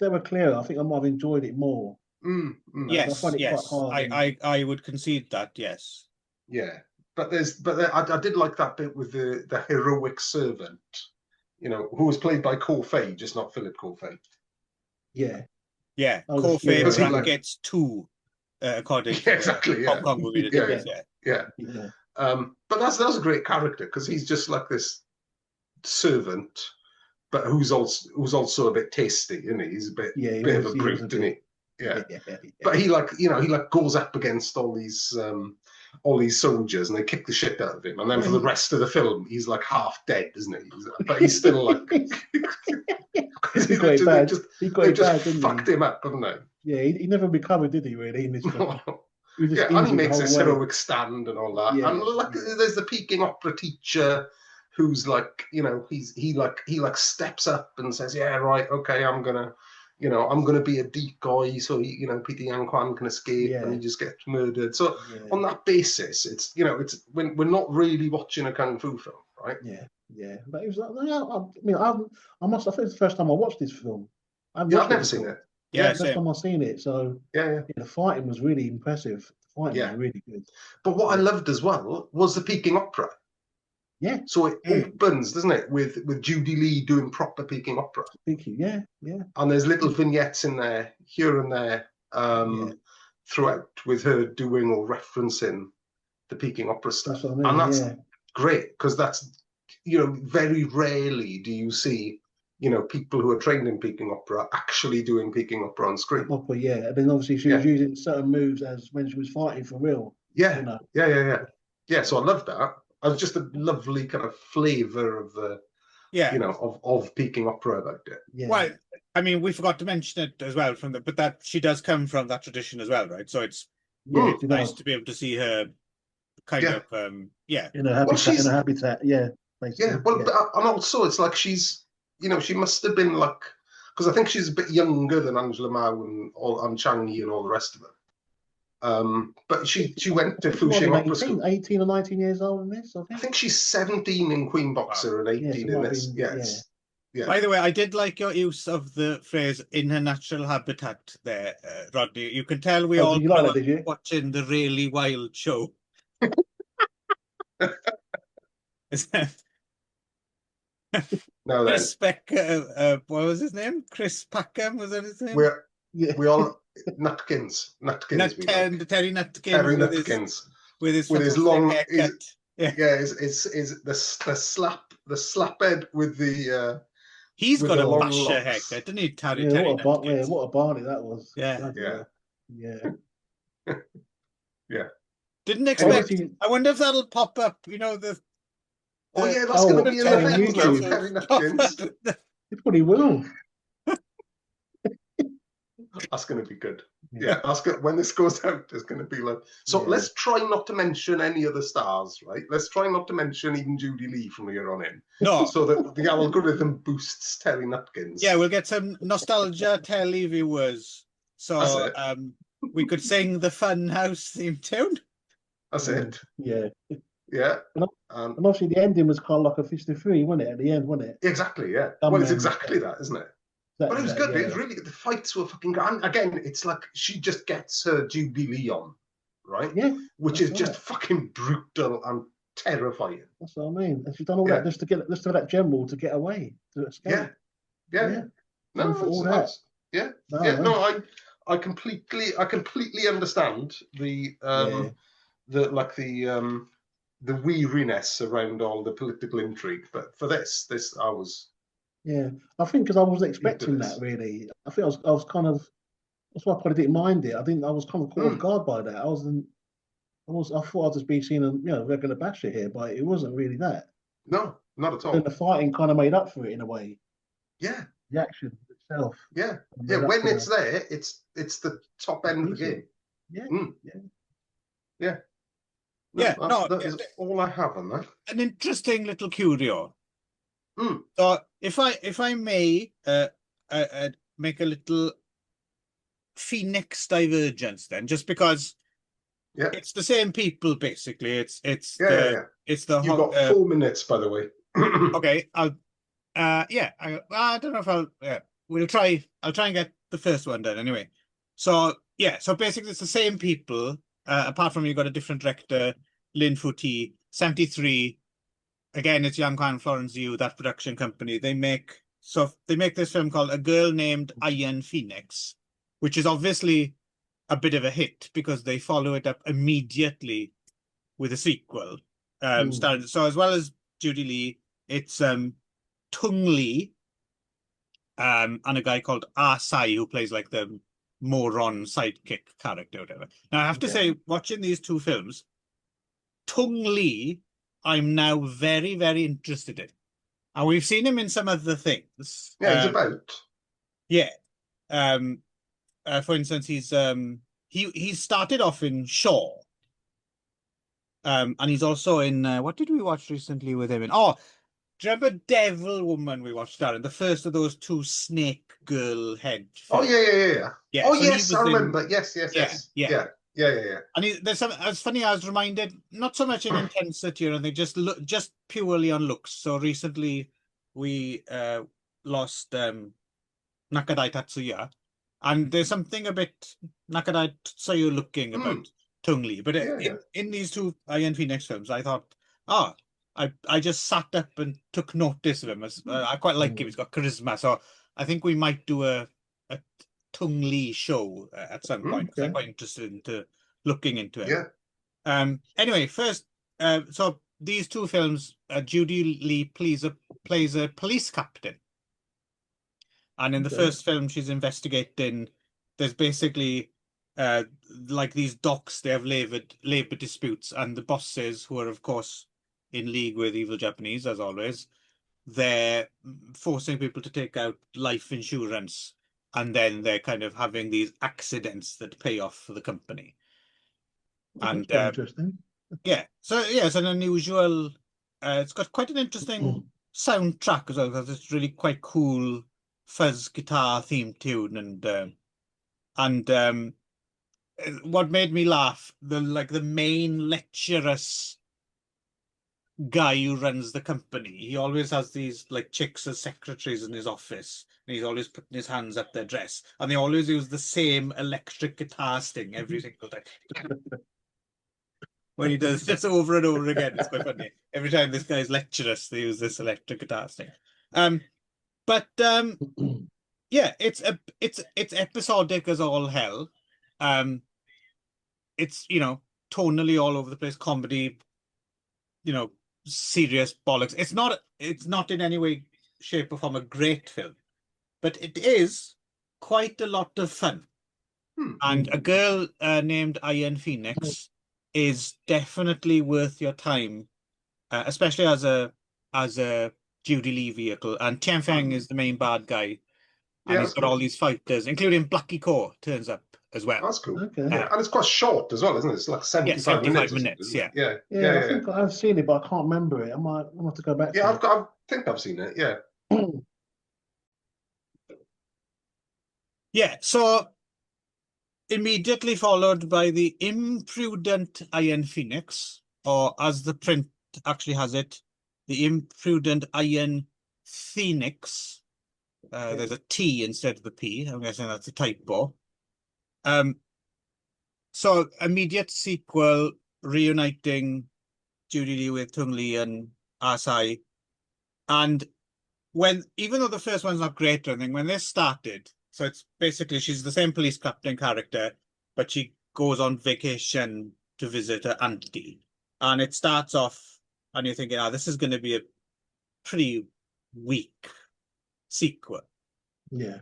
were clearer, I think I might have enjoyed it more. Yes, I would concede that. Yes. Yeah. But I did like that bit with the heroic servant, you know, who was played by Ko-Fei, just not Philip Ko-Fei. Yeah. Yeah. Ko-Fei brackets 2, according to exactly. Hong Kong movie. Yeah. But that's a great character because he's just like this servant, but who's also a bit tasty, isn't he? He's a bit of a brute, isn't he? Yeah. But he goes up against all these soldiers and they kick the shit out of him, and then for the rest of the film he's like half dead, isn't he? But he's still like he just fucked him up, haven't they? Yeah, he never recovered, did he? Really, in this film? And he makes this heroic stand and all that. And like, there's the Peking opera teacher who's like, you know, he steps up and says, yeah, right, okay, I'm gonna be a decoy, so you know, Peter Yan Kwan can escape, and he just gets murdered. So on that basis, it's, you know, it's when we're not really watching a kung fu film, right? Yeah. But it was like, I think it's the first time I watched this film. I've never seen it. Yeah, first time I've seen it. So the fighting was really impressive. The fighting was really good. But what I loved as well was the Peking opera. Yeah. So it opens, doesn't it, with Judy Lee doing proper Peking opera. Yeah. And there's little vignettes in there, here and there, throughout, with her doing or referencing the Peking opera stuff. That's what I mean, and that's great, because that's, you know, very rarely do you see, you know, people who are trained in Peking opera actually doing Peking opera on screen. Opera, and then obviously she was using certain moves as when she was fighting for real. Yeah, so I love that. was just a lovely kind of flavour of the, of Peking opera about it. Yeah. Well, I mean, we forgot to mention it as well but that she does come from that tradition as well, right? So it's nice to be able to see her kind of in a habitat, basically. And also it's like she's, she must have been like, because I think she's a bit younger than Angela Mao and Chang Yi and all the rest of them. But she went to Fuxing Opera School. 18 or 19 years old in this, I think she's 17 in Queen Boxer and 18 in this. Yeah. By the way, I did like your use of the phrase "in her natural habitat" there, Rodney. You can tell we all watching the Really Wild show. No, Chris Becker, what was his name? Chris Packham, was that his name? We all Nutkins. Terry Nutkins. Terry Nutkins. With his long haircut. The slap head with the. He's got a basher haircut, didn't he, Terry? What a Barney that was. Yeah. Didn't expect. I wonder if that'll pop up. That's going to be an event now, Terry Nutkins. It probably will. That's going to be good. Yeah, when this goes out, there's going to be like. So let's try not to mention any of the stars, right? Let's try not to mention even Judy Lee from here on in. No. So that the algorithm boosts Terry Nutkins. Yeah, we'll get some nostalgia telly viewers. So we could sing the Funhouse theme tune. That's it. Yeah. Yeah. And obviously the ending was kind of like a Fist of Three, wasn't it? At the end, wasn't it? Exactly, yeah. Well, it's exactly that, isn't it? But it was good. It was really good. The fights were fucking good. And again, it's like she just gets her Judy Lee on, right? Yeah. Which is just fucking brutal and terrifying. That's what I mean. And she's done all that just for that general to get away, to escape. Yeah. No, for all that. I completely understand the weariness around all the political intrigue, but for this I was. Yeah, I think because I wasn't expecting that really. I think I was kind of. That's why I probably didn't mind it. I was kind of caught off guard by that. I thought I'd just be seeing a regular basher here, but it wasn't really that. No, not at all. And the fighting kind of made up for it in a way. Yeah. The action itself. Yeah. When it's there, it's the top end of the game. Yeah. Yeah. That is all I have on that. An interesting little curio. So if I may make a little Phoenix divergence then, just because it's the same people basically. It's the you've got 4 minutes, by the way. Okay, I don't know if I'll try and get the first one done anyway. So basically it's the same people, apart from you've got a different director, Lin Futi, 73. Again, it's Yang Kwan Florence Yu, that production company. They make this film called A Girl Named Iron Phoenix, which is obviously a bit of a hit because they follow it up immediately with a sequel. So as well as Judy Lee, it's Tung Lee and a guy called Ah Sai who plays like the moron sidekick character or whatever. Now I have to say, watching these two films, Tung Lee I'm now very, very interested in. And we've seen him in some other things. Yeah, he's about. Yeah. For instance, he started off in Shaw. And he's also in what did we watch recently with him in? Oh, do you remember Devil Woman we watched that in? The first of those two snake girl head films. Oh yeah. Oh so yes, I remember. Yes. Yeah. And it's funny. I was reminded, not so much in intensity or anything, just purely on looks. So recently, we lost Nakadai Tatsuya, and there's something a bit Nakadai Tatsuya looking about Tung Lee. But in these two Iron Phoenix films, I thought, I just sat up and took notice of him. I quite like him. He's got charisma. So I think we might do a Tung Lee show at some point because I'm quite interested into looking into it. Yeah. Anyway, first, so these two films, Judy Lee plays a police captain, and in the first film, she's investigating. There's basically like these docks. They have labor disputes, and the bosses, who are of course in league with evil Japanese, as always. They're forcing people to take out life insurance, and then they're kind of having these accidents that pay off for the company. And interesting. Yeah, so yeah, it's an unusual. It's got quite an interesting soundtrack as well, because it's really quite cool fuzz guitar theme tune, and what made me laugh, the main lecherous guy who runs the company, he always has these like chicks as secretaries in his office, and he's always putting his hands up their dress, and they always use the same electric guitar sting every single time. When he does this over and over again, it's quite funny. Every time this guy's lecturous, they use this electric guitar sting. But yeah, it's episodic as all hell. It's tonally all over the place, comedy, serious bollocks. It's not in any way, shape, or form a great film, but it is quite a lot of fun. And a girl named Iron Phoenix is definitely worth your time, especially as a Judy Lee vehicle. And Tian Feng is the main bad guy, and he's got all these fighters, including Blackie Core turns up as well. That's cool. Okay. Yeah, and it's quite short as well, isn't it? It's like 75 minutes. Yeah. I think I've seen it, but I can't remember it. I have to go back. Yeah, I think I've seen it. Yeah. Yeah. So immediately followed by the imprudent Iron Phoenix, or as the print actually has it, the imprudent Iron Phoenix. There's a T instead of the P. I'm guessing that's a typo. So immediate sequel reuniting Judy Lee with Tung Lee and Asai. And even though the first one's not great or anything, when this started, so it's basically she's the same police captain character, but she goes on vacation to visit her auntie. And it starts off, and you're thinking, this is going to be a pretty weak sequel. Yeah.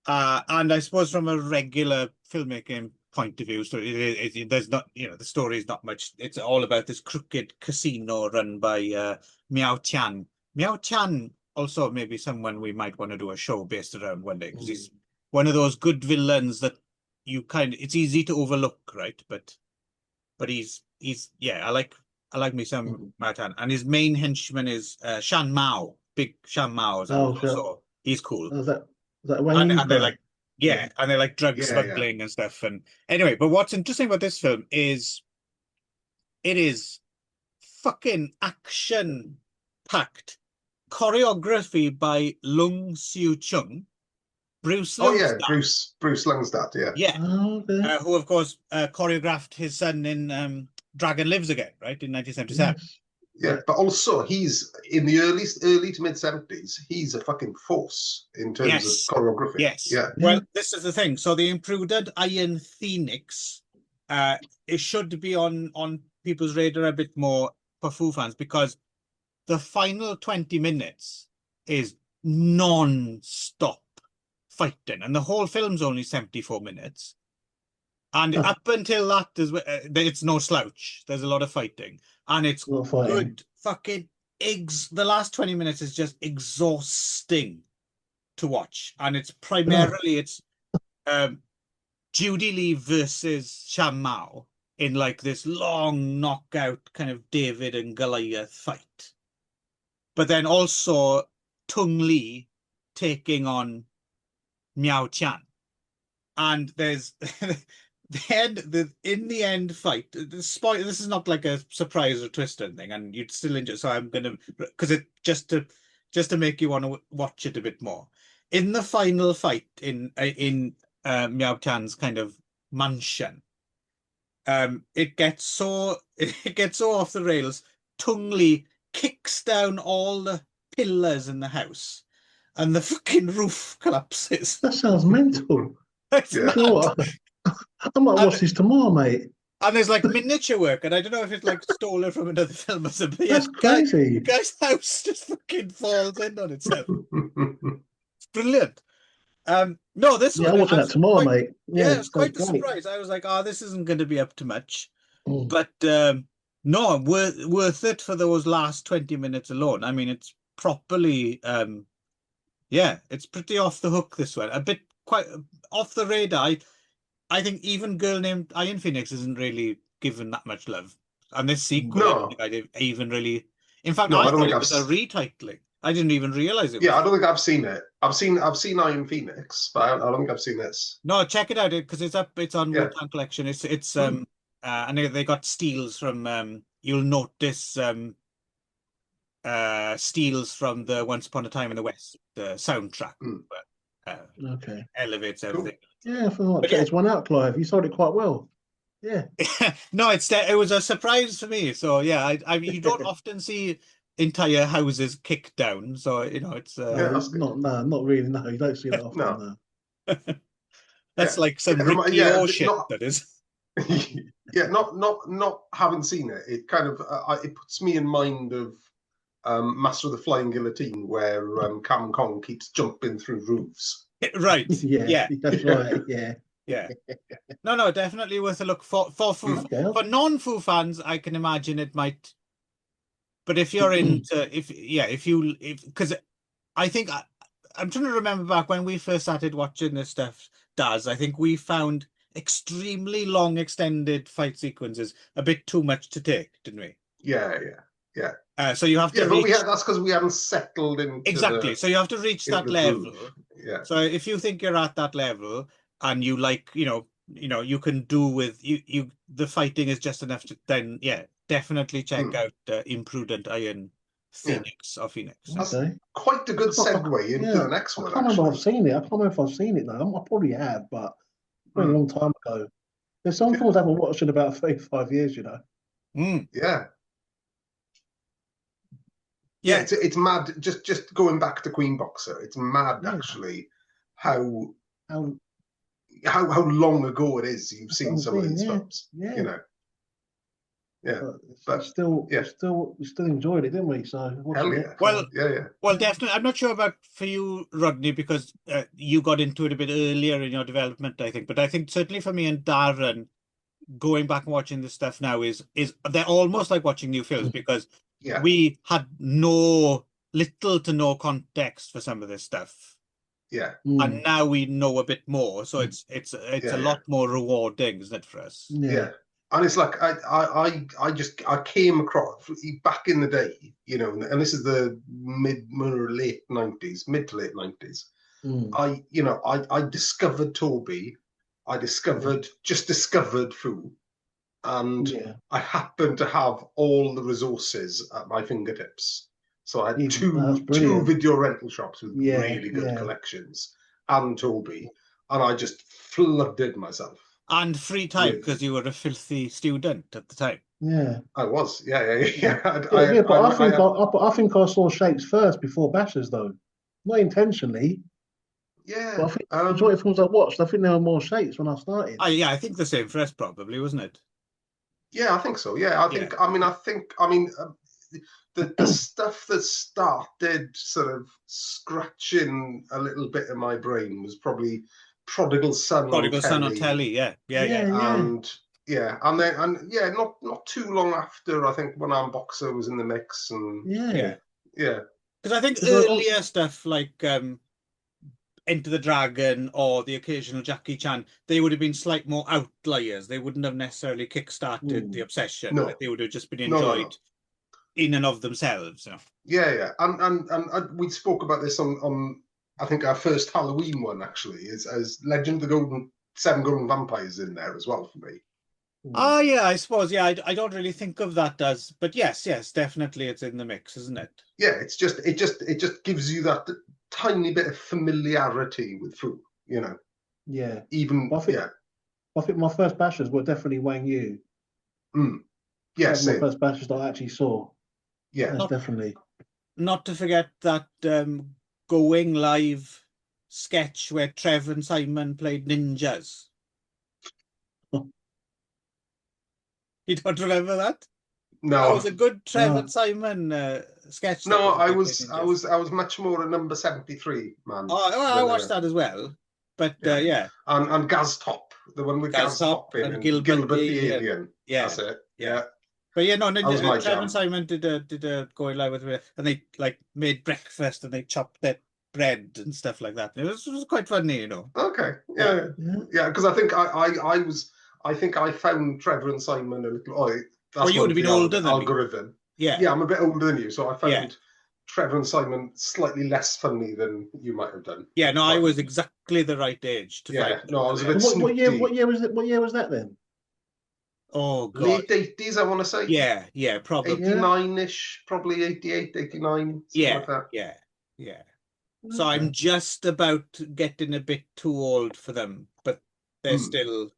And I suppose from a regular filmmaking point of view, so there's not, the story is not much. It's all about this crooked casino run by Miao Tian. Miao Tian also maybe someone we might want to do a show based around one day, because he's one of those good villains that it's easy to overlook, right? But he's I like me some Miao Tian, and his main henchman is Shan Mao. Big Shan Mao is also he's cool. Is that and they're like and they're like drug smuggling and stuff. And anyway, but what's interesting about this film is it is fucking action packed. Choreography by Lung Siu Chung, Bruce Lungstad. Bruce Lungstad, who of course choreographed his son in Dragon Lives Again, right, in 1977. Yes. Yeah, but also he's in the early to mid 70s. He's a fucking force in terms of choreography. Yes. Yeah. Well, this is the thing. So the imprudent Iron Phoenix, it should be on people's radar a bit more for Fu fans, because the final 20 minutes is non-stop fighting, and the whole film's only 74 minutes. And up until that, it's no slouch. There's a lot of fighting, and it's good fucking the last 20 minutes is just exhausting to watch, and it's primarily Judy Lee versus Shan Mao in like this long knockout kind of David and Goliath fight. But then also Tung Lee taking on Miao Tian. And there's in the end fight, this is not like a surprise or twist or anything, and you'd still enjoy. So I'm gonna, because it just to make you want to watch it a bit more. In the final fight in Miao Tian's kind of mansion, it gets so off the rails. Tung Lee kicks down all the pillars in the house, and the fucking roof collapses. That sounds mental. I might watch this tomorrow, mate. And there's like miniature work, and I don't know if it's like stolen from another film or something. That's crazy. The guy's house just fucking falls in on itself. It's brilliant. No, this one. I'm watching that tomorrow, mate. Yeah, it was quite a surprise. I was like, this isn't going to be up to much. But No, worth it for those last 20 minutes alone. I mean, it's properly, yeah, it's pretty off the hook, this one. A bit quite off the radar. I think even Girl Named Iron Phoenix isn't really given that much love. And this sequel, I don't think I did even really. In fact, No, I I don't thought think it was a retitling. I didn't even realize it was. Yeah, I don't think I've seen it. I've seen Iron Phoenix, but I don't think I've seen this. No, check it out because it's up. It's on Yeah. Wu-Tang Collection. It's and they got steals from. You'll notice steals from the Once Upon a Time in the West soundtrack. Okay. Elevates everything. Cool. Yeah, I feel like it's one out, Clive. You sold it quite well. Yeah. No, it was a surprise for me. So yeah, I mean, you don't often see entire houses kicked down. So you know, it's not really. No, you don't see that often. No. That's like some Rick shit. That is. Yeah, not having seen it. It kind of it puts me in mind of Master of the Flying Guillotine, where Cam Kong keeps jumping through roofs. Right. Yeah, that's right. Yeah. Yeah. No, definitely worth a look for for non-Foo fans. I can imagine it might. But if you're into because I think I'm trying to remember back when we first started watching this stuff. I think we found extremely long extended fight sequences a bit too much to take, didn't we? Yeah. So you have to that's because we haven't settled into exactly. So you have to reach that level. Yeah. So if you think you're at that level and you like, you can do with you the fighting is just enough to then definitely check out Imprudent Iron Phoenix or Phoenix. That's quite a good segue into the next one. I can't remember if I've seen it. I can't remember if I've seen it though. I probably have, but a long time ago. There's some films I haven't watched in about 35 years, Yeah, it's mad. Just going back to Queen Boxer, it's mad actually how long ago it is you've seen some of these films. Yeah. But still enjoyed it, didn't we? So well, definitely. I'm not sure about for you, Rodney, because you got into it a bit earlier in your development, I think. But I think certainly for me and Darren, going back and watching this stuff now is they're almost like watching new films because we had little to no context for some of this stuff. Yeah. And now we know a bit more, so it's a lot more rewarding, isn't it, for us? Yeah. And it's like I came across back in the day, and this is the mid to late 90s. I discovered Toby, I discovered Foo, and I happened to have all the resources at my fingertips. So I had two video rental shops with really good collections and Toby, and I just flooded myself. And free time because you were a filthy student at the time. Yeah, I was. Yeah. But I think I saw Shapes first before Bashers, though, not intentionally. Yeah, but I think the majority of films I watched, I think there were more Shapes when I started. I think the same for us, probably, wasn't it? Yeah, I think so. Yeah, I think. The stuff that started sort of scratching a little bit in my brain was probably Prodigal Son on telly. Yeah. And not too long after, I think One Arm Boxer was in the mix, and because I think earlier stuff like Enter the Dragon or the occasional Jackie Chan, they would have been slight more outliers. They wouldn't have necessarily kick-started the obsession. No. They would have just been enjoyed in and of themselves. Yeah. And we spoke about this on I think our first Halloween one actually is as Legend of the Seven Golden Vampires in there as well for me. Oh yeah, I suppose. Yeah, I don't really think of that as, but yes, definitely it's in the mix, isn't it? Yeah, it just gives you that tiny bit of familiarity with Foo, Yeah. Even I think my first Bashers were definitely Wang Yu. Yeah, my first Bashers that I actually saw. Yeah, that's definitely. Not to forget that Going Live sketch where Trev and Simon played ninjas. You don't remember that? No, that was a good Trev and Simon sketch. No, I was much more a number 73 man. Oh, well, I watched that as well. But and Gaz Top, the one with Gaz Top in, and Gilbert the Alien. Yeah, that's it. Yeah. But yeah, no, That was my Trevor jam. and Simon did a going live with it, and they like made breakfast and they chopped their bread and stuff like that. It was quite funny, you know. Okay, yeah, because I think I think I found Trevor and Simon a little. Oh, that's you would have been older than algorithm. me. Yeah, yeah, I'm a bit older than you, so I found Yeah. Trevor and Simon slightly less funny than you might have done. Yeah, no, I was exactly the right age to find. No, I was a bit What year? snooty. What year was it? What year was that then? Oh God. Late 80s, I want to say. Yeah, probably 89-ish, probably 88, 89, something like that. Yeah. So I'm just about getting a bit too old for them, but they're still.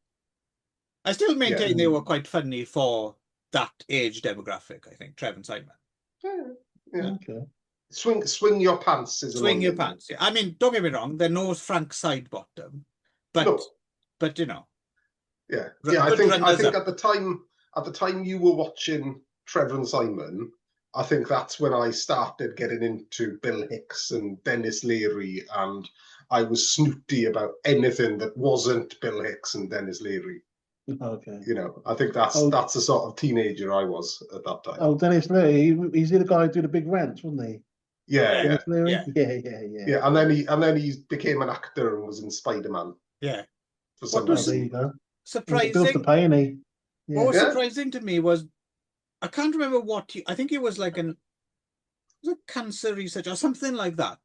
I still maintain they were quite funny for that age demographic. I think Trevor and Simon. Yeah. Okay. Swing your pants is Swing your pants. Yeah. I mean, don't get me wrong. They're no Frank Sidebottom, but No. but you know. Yeah. I think at the time you were watching Trevor and Simon, I think that's when I started getting into Bill Hicks and Dennis Leary, and I was snooty about anything that wasn't Bill Hicks and Dennis Leary. Okay. You know, I think that's the sort of teenager I was at that time. Oh, Dennis Leary, he's the guy who did the big rants, wasn't he? Yeah. Dennis Leary? Yeah, and then he became an actor and was in Spider-Man. Yeah. For some reason. There you go. Surprising. Bills to pay, ain't he? What was surprising to me was, I can't remember what I think it was like cancer research or something like that.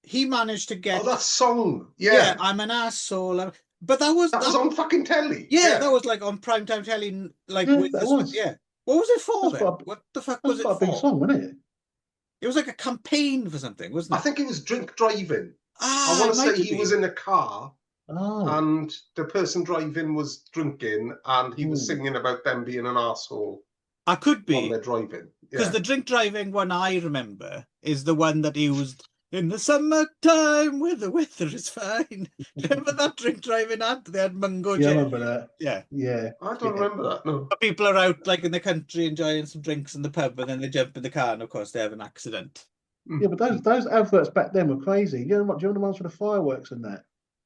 He managed to get that song. Yeah, I'm an asshole. But that was on fucking telly. Yeah, that was like on primetime telly. Like that was. Yeah. What was it for then? What the fuck was it for? That's quite a big song, wasn't it? It was like a campaign for something, wasn't it? I think it was drink driving. I want to say he was in a car. Oh. And the person driving was drinking, and he was singing about them being an asshole. I could be. While they're driving. Because the drink driving one I remember is the one that he used in the summertime where the weather is fine. Remember that drink driving ad? They had Mungo. Yeah, I remember that. Yeah. I don't remember that, no. People are out like in the country enjoying some drinks in the pub, and then they jump in the car, and of course they have an accident. Yeah, but those adverts back then were crazy. You know the ones for the fireworks and that?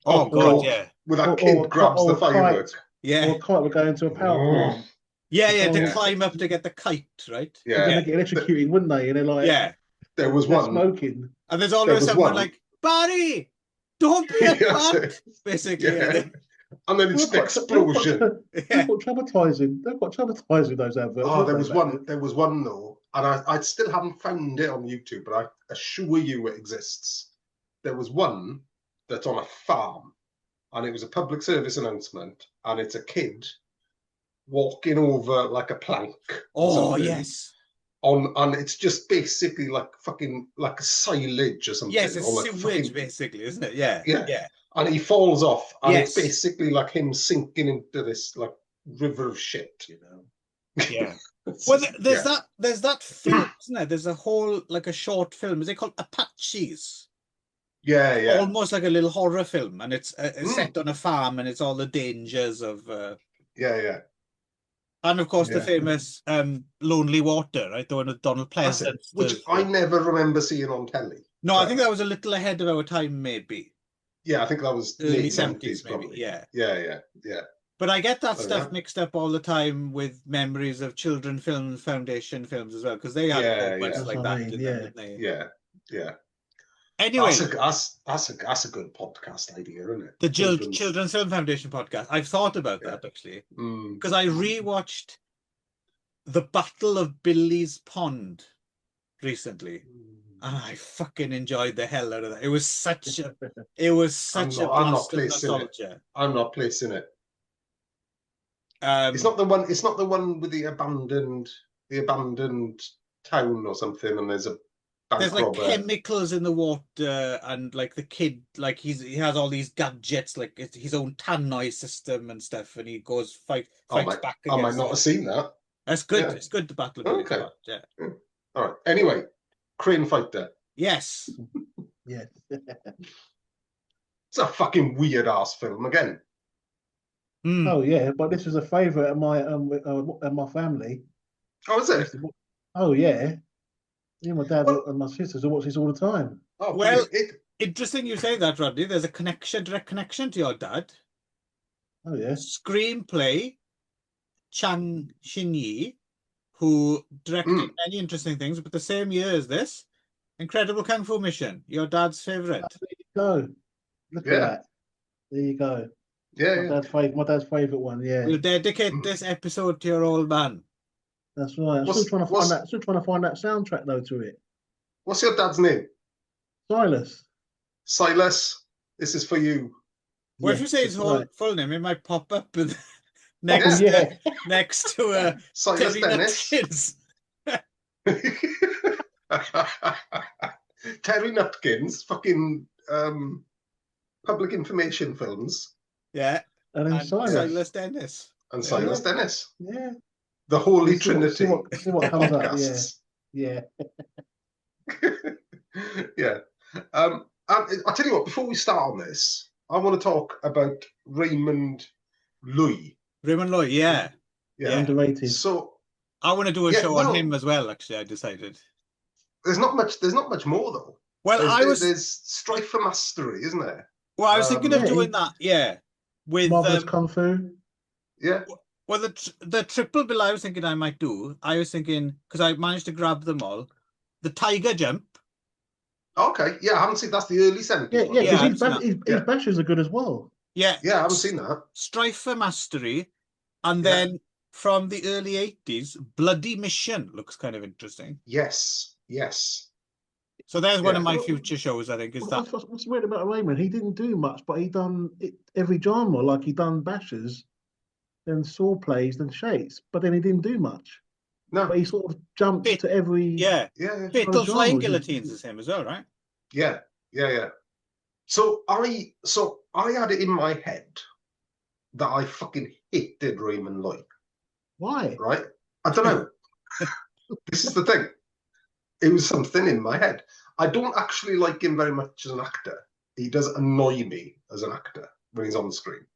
Oh God, yeah. With that kid grabs the firework. Or a kite would go into a power plant. Yeah, to climb up to get the kite, right? Yeah. They'd get electrocuted, wouldn't they? And they're like, there was one smoking. And there's always someone like, Barry, don't be a cunt, basically. Yeah. And then it's an explosion. They've got traumatizing. Those adverts. Oh, there was one though, and I still haven't found it on YouTube, but I assure you it exists. There was one that's on a farm, and it was a public service announcement, and it's a kid walking over like a plank. Oh yes. And it's just basically like fucking like a silage or something. Yes, it's like sewage basically, isn't it? Yeah. And he falls off, and it's basically like him sinking into this like river of shit, you know. Yeah. Well, there's that film, isn't there? There's a whole like a short film. Is it called Apaches? Yeah. Almost like a little horror film, and it's set on a farm, and it's all the dangers of. Yeah. And of course, the famous Lonely Water, right? The one with Donald Pleasant, which I never remember seeing on telly. No, I think that was a little ahead of our time, maybe. Yeah, I think that was early 70s, maybe. probably. Yeah. But I get that stuff mixed up all the time with memories of Children Film Foundation films as well, because they had moments like that, didn't they? Yeah. Anyway, that's a good podcast idea, isn't it? The Children's Film Foundation podcast. I've thought about that actually, because I rewatched The Battle of Billy's Pond recently, and I fucking enjoyed the hell out of that. It was such a blast of nostalgia. I'm not placing it. It's not the one with the abandoned town or something, and there's like chemicals in the water, and like the kid, like he has all these gadgets, like his own tannoy system and stuff, and he goes fights back against. I might not have seen that. That's good. Yeah. It's good. The Battle of Billy's Pond. Yeah. All right. Anyway, Crane Fighter. Yes. Yes. It's a fucking weird ass film again. Oh yeah, but this was a favourite of my family. Oh, is it? Oh yeah. Me and my dad and my sisters watch this all the time. Oh, well, interesting you say that, Rodney. There's a direct connection to your dad. Oh yeah. Screenplay, Chang Xin-yi, who directed many interesting things, but the same year as this, Incredible Kung Fu Mission, your dad's favourite. There you go. Look at that. There you go. Yeah, my dad's favourite one. Yeah. We'll dedicate this episode to your old man. That's right. I'm still trying to find that. Still trying to find that soundtrack though to it. What's your dad's name? Silas. Silas. This is for you. Well, if you say his full name, it might pop up next to Silas Terry Dennis. Terry Nutkins, fucking public information films. Yeah. And then Silas Dennis. And Silas Dennis. Yeah. The Holy Trinity. See what comes up. Yeah. Yeah. I'll tell you what, before we start on this, I want to talk about Raymond Loewy. Raymond Loewy, yeah. Underrated. So I want to do a show on him as well, actually, I decided. There's not much more though. Well, there's Strife for Mastery, isn't there? Well, I was thinking of doing that, with Marvelous Kung Fu. Yeah. Well, the triple bill I was thinking I might do, I was thinking, because I managed to grab them all, the Tiger Jump. Okay, yeah, I haven't seen, that's the early 70s. His bashes are good as well. Yeah, I haven't seen that. Strife for Mastery, and then from the early 80s, Bloody Mission looks kind of interesting. Yes. So there's one of my future shows, I think, What's weird about Raymond? He didn't do much, but he done every genre, like he done bashers, then saw plays, then shakes, but then he didn't do much. No. But he sort of jumped to every... Yeah. Fatal Flying Guillotines is him as well, right? Yeah. So I had it in my head that I fucking hated Raymond Loewy. Why? Right? I don't know. This is the thing. It was something in my head. I don't actually like him very much as an actor. He does annoy me as an actor when he's on the screen.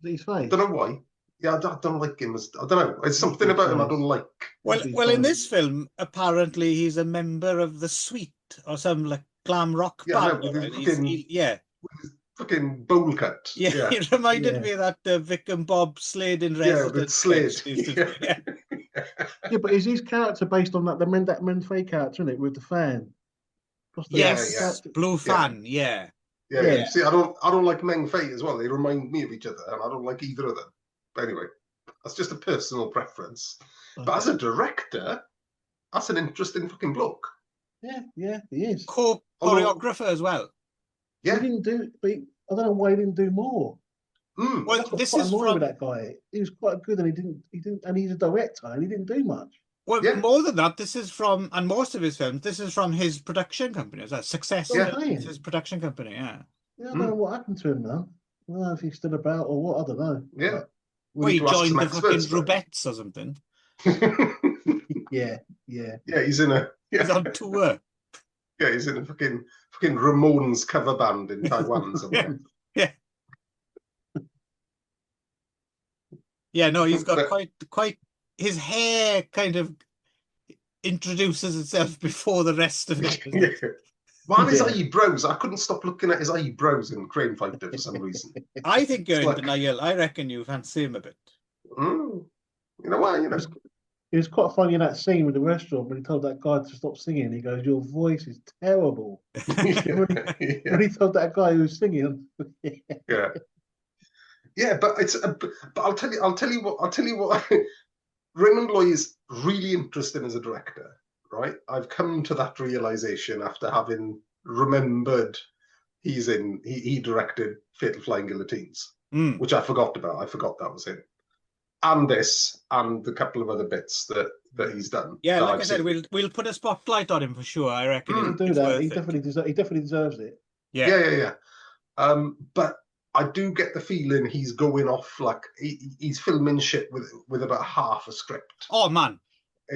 His face? I don't know why. Yeah, I don't like him as... I don't know. There's something about him I don't like. Well, in this film, apparently he's a member of the Suite or some like glam rock band. No, with his fucking bowl cut. Yeah, he reminded me of that Vic and Bob Slade in Residence. Yeah, but is his character based on that Meng Fei character, isn't it, with the fan? Yes, Blue Fan, yeah. See, I don't like Meng Fei as well. They remind me of each other, and I don't like either of them. But anyway, that's just a personal preference. Okay. But as a director, that's an interesting fucking bloke. Yeah, he is. Choreographer as well. Yeah. He didn't do, but I don't know why he didn't do more. Well, this is from that guy. He was quite good, and he didn't, and he's a director, and he didn't do much. Well, more than that, this is from, and most of his films, this is from his production company. Is that Success? It's his production company. Yeah, I don't know what happened to him now. I don't know if he's still about or what. I don't know. Yeah. Well, he joined the fucking Rubettes or something. Yeah. He's in a. He's on tour. Yeah, he's in a fucking Ramones cover band in Taiwan somewhere. Yeah, no, he's got quite. His hair kind of introduces itself before the rest of it. Man, his eyebrows. I couldn't stop looking at his eyebrows in Crane Fighter for some reason. I think you're in denial. I reckon you fancy him a bit. You know why? It was quite funny in that scene with the restaurant when he told that guy to stop singing. He goes, "Your voice is terrible." When he told that guy who was singing. Yeah, but I'll tell you what. Raymond Loewy is really interesting as a director, right? I've come to that realization after having remembered he directed Fatal Flying Guillotines, which I forgot about. I forgot that was him. And this, and a couple of other bits that he's done. Yeah, like I said, we'll put a spotlight on him for sure. I reckon he'll do that. He definitely deserves it. Yeah. But I do get the feeling he's going off like he's filming shit with about half a script. Oh man,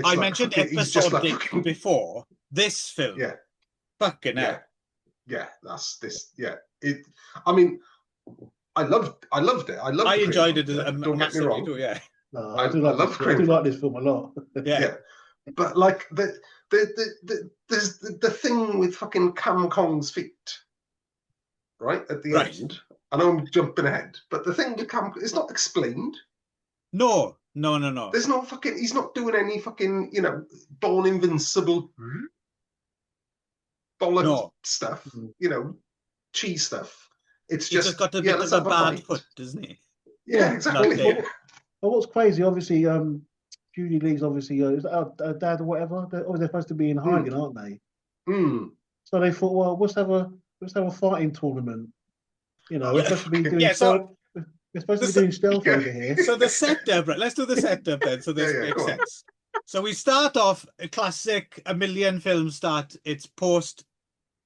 I mentioned episodic before this film. Yeah, fucking hell. Yeah, that's this. Yeah, I mean, I loved it. I enjoyed it. Don't get me wrong. Yeah, no, I do like this film a lot. Yeah, but like there's the thing with fucking Cam Kong's feet, right at the end. I know I'm jumping ahead, but the thing with Cam, it's not explained. No, No. There's no fucking. He's not doing any fucking, Born Invincible bollock stuff. Cheese stuff. It's He's just got a bit of let's a have bad fight. foot, doesn't he? Yeah, exactly. But what's crazy, obviously, Judy Lee's obviously is that her dad or whatever. They're supposed to be in hiding, aren't they? So they thought, well, let's have a fighting tournament. We're supposed to be doing stealth. We're supposed to be doing stealth over here. So the setup, right? Let's do the setup then, so this makes sense. So we start off a classic, a million films start. It's post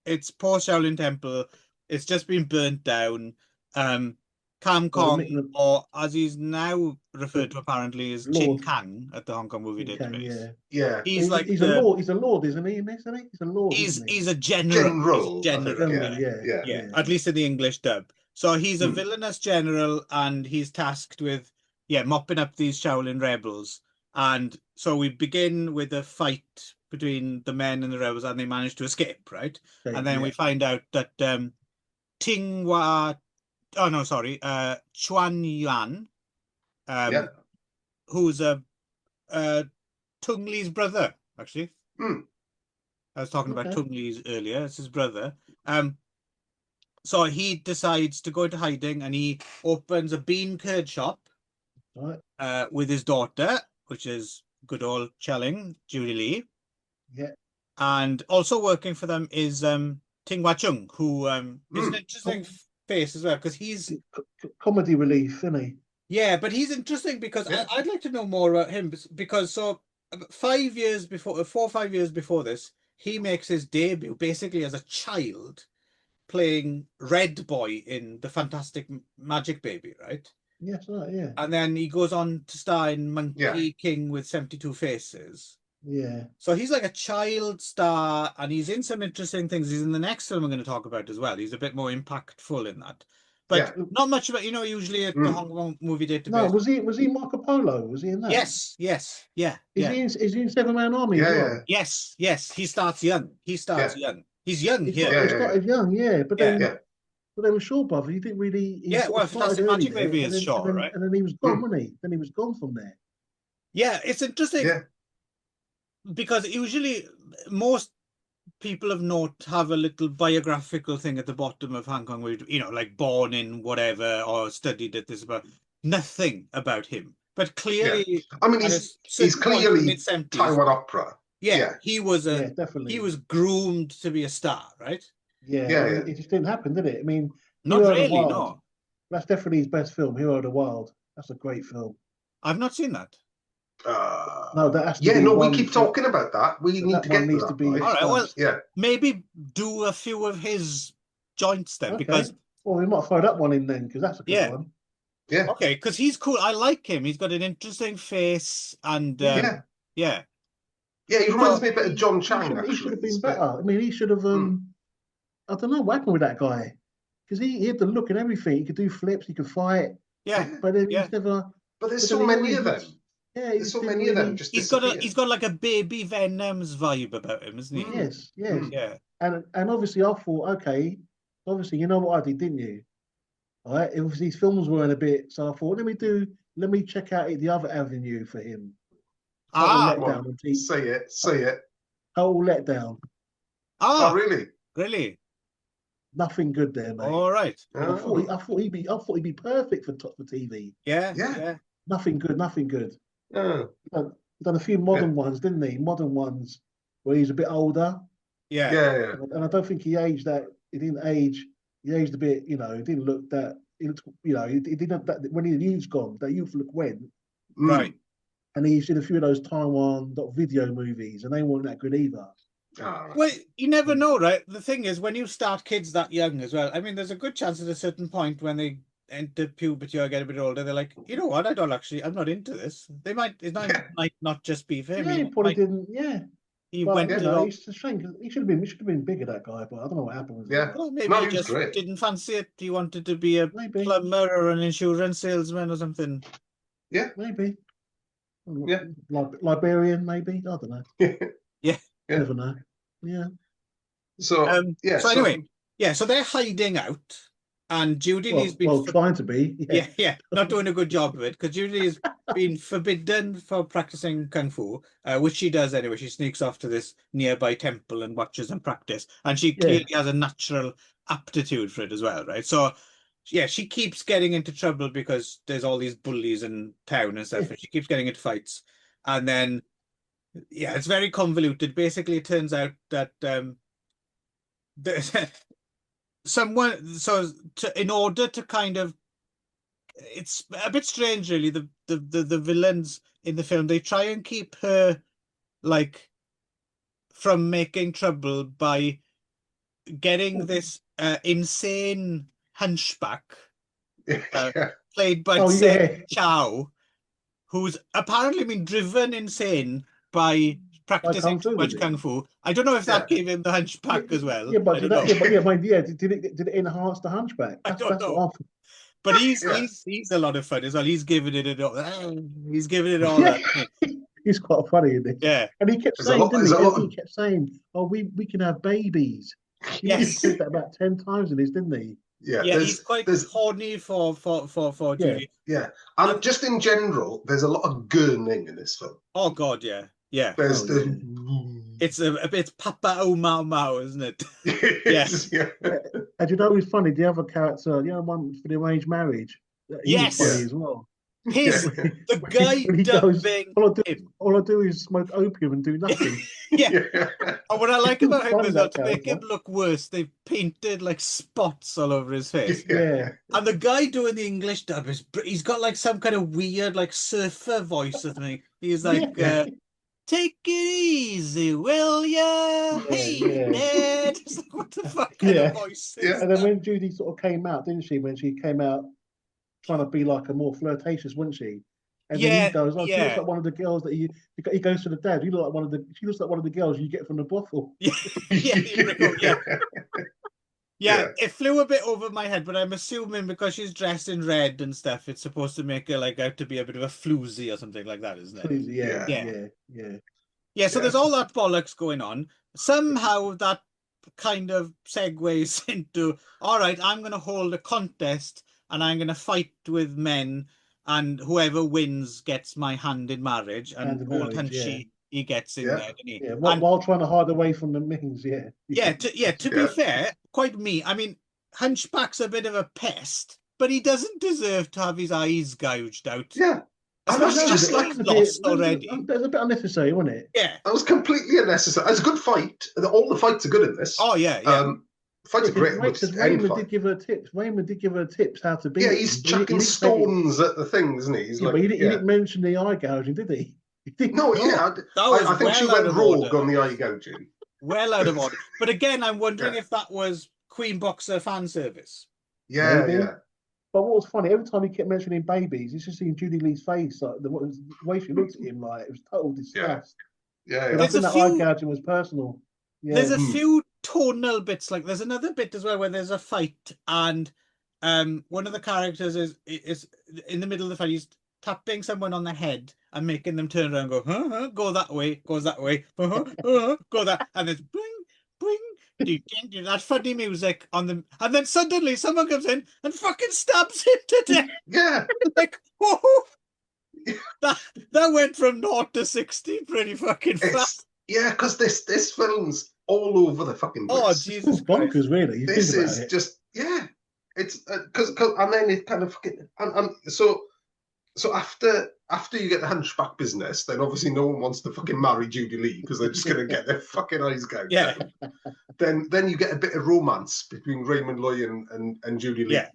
Shaolin Temple. It's just been burnt down. Kam Kong, or as he's now referred to apparently as Chin Kang at the Hong Kong Movie Database. Yeah. He's a lord, isn't he? He's a lord. He's a general. General. Yeah. At least in the English dub. So he's a villainous general, and he's tasked with mopping up these Shaolin rebels. And so we begin with a fight between the men and the rebels, and they manage to escape, right? And then we find out that Chuan Yuan, who's Tung Li's brother, actually. I was talking about Tung Li's earlier. It's his brother. So he decides to go into hiding, and he opens a bean curd shop with his daughter, which is good old Chelling, Judy Lee. Yeah. And also working for them is Ting Hua Chung, who is an interesting face as well, because he's comedy relief, isn't he? Yeah, but he's interesting because I'd like to know more about him, because 4 or 5 years before this, he makes his debut basically as a child playing Red Boy in The Fantastic Magic Baby, right? Yes, right, yeah. And then he goes on to star in Monkey King with 72 Faces. Yeah. So he's like a child star, and he's in some interesting things. He's in the next film I'm going to talk about as well. He's a bit more impactful in that. But not much about, usually at the Hong Kong Movie Database. No, was he Marco Polo? Was he in that? Yes. Yeah. Is he in Seven Man Army as well? Yes. He starts young. He's young here. He started young, but then but then with Shaw Brothers, he didn't really. Fantastic Magic Baby is Shaw, right? And then he was gone, wasn't he? Then he was gone from there. Yeah, it's interesting. Yeah. Because usually most people of note have a little biographical thing at the bottom of Hong Kong, where, like born in whatever or studied at this, but nothing about him. But clearly, I mean, he's clearly Taiwan opera. Yeah, he was definitely. He was groomed to be a star, right? Yeah. It just didn't happen, did it? I mean, not really. No, that's definitely his best film, Hero of the Wild. That's a great film. I've not seen that. No, that has to be we keep talking about that. We need to get to that. All right, well, maybe do a few of his joints then, because we might throw that one in then, because that's a good one. Yeah. Okay, because he's cool. I like him. He's got an interesting face, and he reminds me a bit of John Chang. He should have been better. I mean, he should have. I don't know what happened with that guy, because he had the look and everything. He could do flips. He could fight. Yeah, but then he's never. But there's so many of them. Yeah, there's so many of them. He's got like a baby Venom's vibe about him, isn't he? Yes. Yeah. And obviously, I thought, okay, obviously, you know what I did, didn't you? All right, these films weren't a bit, so I thought, let me check out the other avenue for him. Say it. Total letdown. Oh, really? Really? Nothing good there, mate. All right. I thought he'd be perfect for TV. Yeah. Nothing good. Done a few modern ones, didn't he? Modern ones where he's a bit older. Yeah. And I don't think he aged that. He didn't age. He aged a bit. He didn't look that. He looked. He didn't. That when his youth's gone, that youth look went. Right. And he's seen a few of those Taiwan video movies, and they weren't that good either. Well, you never know, right? The thing is, when you start kids that young as well, I mean, there's a good chance at a certain point when they enter puberty or get a bit older, they're like, you know what? I'm not into this. It might not just be for him. Yeah, he probably didn't. Yeah. He went. It's a shame because he should have been bigger, that guy. But I don't know what happened. Well, maybe he just didn't fancy it. He wanted to be a plumber or an insurance salesman or something. Yeah, maybe. Yeah, Liberian, maybe. I don't know. Yeah, never know. Yeah. So anyway, so they're hiding out, and Judy Lee's been trying to be. Yeah, not doing a good job of it, because Judy is been forbidden for practicing kung fu, which she does anyway. She sneaks off to this nearby temple and watches them practice, and she clearly has a natural aptitude for it as well, right? So, yeah, she keeps getting into trouble because there's all these bullies in town and stuff, and she keeps getting into fights, and then yeah, it's very convoluted. Basically, it turns out that someone in order to kind of, it's a bit strange really, the villains in the film, they try and keep her like from making trouble by getting this insane hunchback played by Chow, who's apparently been driven insane by practicing too much kung fu. I don't know if that gave him the hunchback as well. Yeah, but did it enhance the hunchback? I don't know. But he's a lot of fun as well. He's giving it all. He's giving it all up. He's quite funny in this. Yeah. And he kept saying, didn't he? He kept saying, "Oh, we can have babies." He said that about 10 times in this, didn't he? Yeah, he's quite horny for Judy. Yeah, and just in general, there's a lot of gurning in this film. Oh God, yeah. It's Papa Oh Mau Mau, isn't it? Yes. And you know who's funny? The other character, the other one for the arranged marriage. He's funny as well. The guy dubbing all I do is smoke opium and do nothing. And what I like about him is that to make him look worse, they've painted like spots all over his face. And the guy doing the English dub he's got like some kind of weird like surfer voice or something. He's like take it easy, will ya? Hey, Ned. It's like, what the fuck kind of voice is And then when Judy sort of came out, didn't she? When she came out trying to be like a more flirtatious, wasn't she? And then he goes, "Oh, she looks like one of the girls that he goes to the dad. She looks like one of the girls you get from the brothel." It flew a bit over my head, but I'm assuming because she's dressed in red and stuff, it's supposed to make her like out to be a bit of a floozy or something like that, isn't it? Floozy, So there's all that bollocks going on. Somehow that kind of segues into, all right, I'm going to hold a contest and I'm going to fight with men, and whoever wins gets my hand in marriage, and old Hunchy he gets in there, doesn't he? While trying to hide away from the Mings, To be fair, quite me. I mean, Hunchback's a bit of a pest, but he doesn't deserve to have his eyes gouged out. Yeah. That's just like lost already. That's a bit unnecessary, wasn't it? Yeah. That was completely unnecessary. It's a good fight. All the fights are good in this. Oh, yeah. Fights are great. Raymond did give her tips. Raymond did give her tips how to beat. Yeah, he's chucking stones at the thing, isn't he? But he didn't mention the eye gouging, did he? No, I think she went rogue on the eye gouging. Well out of order. But again, I'm wondering if that was Queen Boxer fan service. Yeah. But what was funny, every time he kept mentioning babies, it's just seeing Judy Lee's face, like the way she looked at him, like it was total disgust. Yeah. I think that eye gouging was personal. Yeah. There's a few tonal bits, like there's another bit as well where there's a fight, and one of the characters is in the middle of the fight, he's tapping someone on the head and making them turn around and go, go that way, goes that way, go that, and there's bling, that funny music on them, and then suddenly someone comes in and fucking stabs him to death. Yeah. Like, whoa. That went from 0 to 60 pretty fucking fast. Yeah, because this film's all over the fucking place. Oh, Jesus Christ. Bonkers, really. This is just, it's because and then it kind of fucking, and so after you get the hunchback business, then obviously no one wants to fucking marry Judy Lee because they're just going to get their fucking eyes gouged. Yeah. Then you get a bit of romance between Raymond Loy and Judy Lee. Yeah.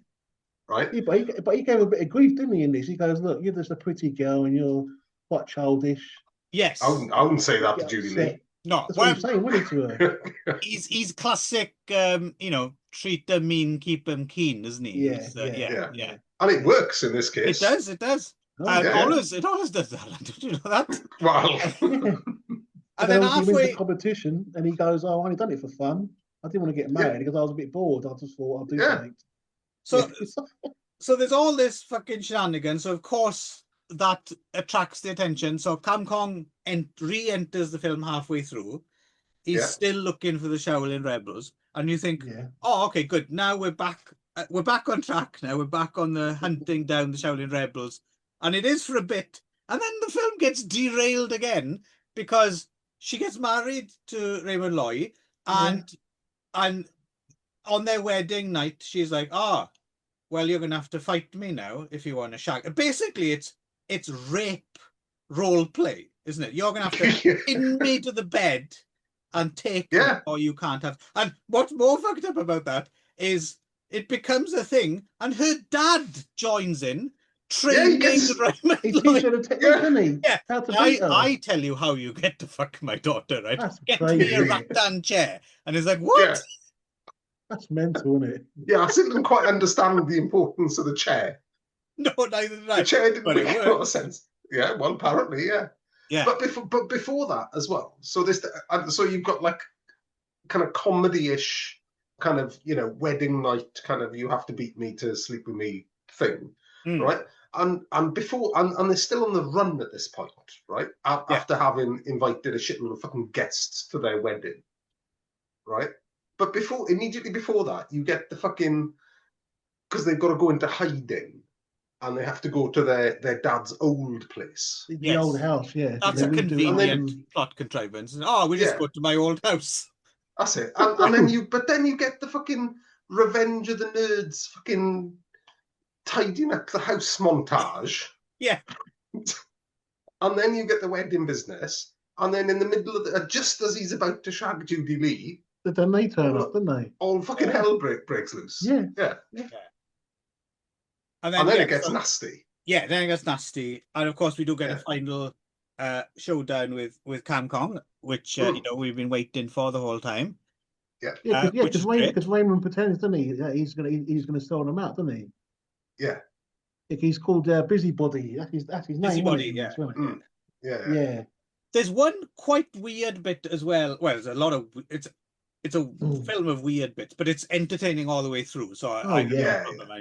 Right? Yeah, but he gave a bit of grief, didn't he, in this? He goes, look, you're just a pretty girl and you're quite childish. Yes. I wouldn't say that to Judy Lee. No. That's what I'm saying, wasn't he, to her? He's classic, treat them mean, keep them keen, isn't he? Yeah. And it works in this case. It does. It always does that. Did you know that? Wow. And then halfway he wins the competition, and he goes, "Oh, I only done it for fun. I didn't want to get married because I was a bit bored. I just thought I'll do something." So there's all this fucking shenanigans. So of course that attracts the attention. So Kam Kong re-enters the film halfway through. He's still looking for the Shaolin rebels, and you think, "Oh, okay, good. Now we're back. We're back on track. Now we're back on the hunting down the Shaolin rebels." And it is for a bit, And then the film gets derailed again because she gets married to Raymond Loy, and on their wedding night, she's like, well, you're going to have to fight me now if you want to shag. Basically, it's rape role play, isn't it? You're going to have to pin me to the bed and take me, or you can't have. And what's more fucked up about that is it becomes a thing, and her dad joins in, training Raymond. He teaches her the technique, doesn't he? Yeah. How to beat her. I tell you how you get to fuck my daughter, right? That's Get crazy. me a rattan chair. And he's like, what? Yeah. That's mental, isn't it? Yeah, I still didn't quite understand the importance of the chair. No, neither did I. The chair didn't make a lot of sense. Yeah, well, apparently, yeah. Yeah. But before that as well. So so you've got like kind of comedy-ish kind of, you know, wedding night kind of you have to beat me to sleep with me thing, right? And before and they're still on the run at this point, right? After having invited a shitload of fucking guests to their wedding, right? But immediately before that, you get the fucking, because they've got to go into hiding, and they have to go to their dad's old place. The old house, yeah. That's a convenient plot contrivance. We just go to my old house. That's it. And then you get the fucking Revenge of the Nerds fucking tidying up the house montage. Yeah. And then you get the wedding business. And then in the middle of just as he's about to shag Judy Lee, then they turn up, don't they? All fucking hell breaks loose. Yeah. And then it gets nasty. Yeah, then it gets nasty. And of course we do get a final showdown with Cam Kong, which you know, we've been waiting for the whole time. Because Raymond pretends, doesn't he? That he's gonna sell them out, doesn't he? Yeah. He's called Busybody. That's his name. Busybody, yeah. There's one quite weird bit as well. Well, there's a lot of it's a film of weird bits, but it's entertaining all the way through. So I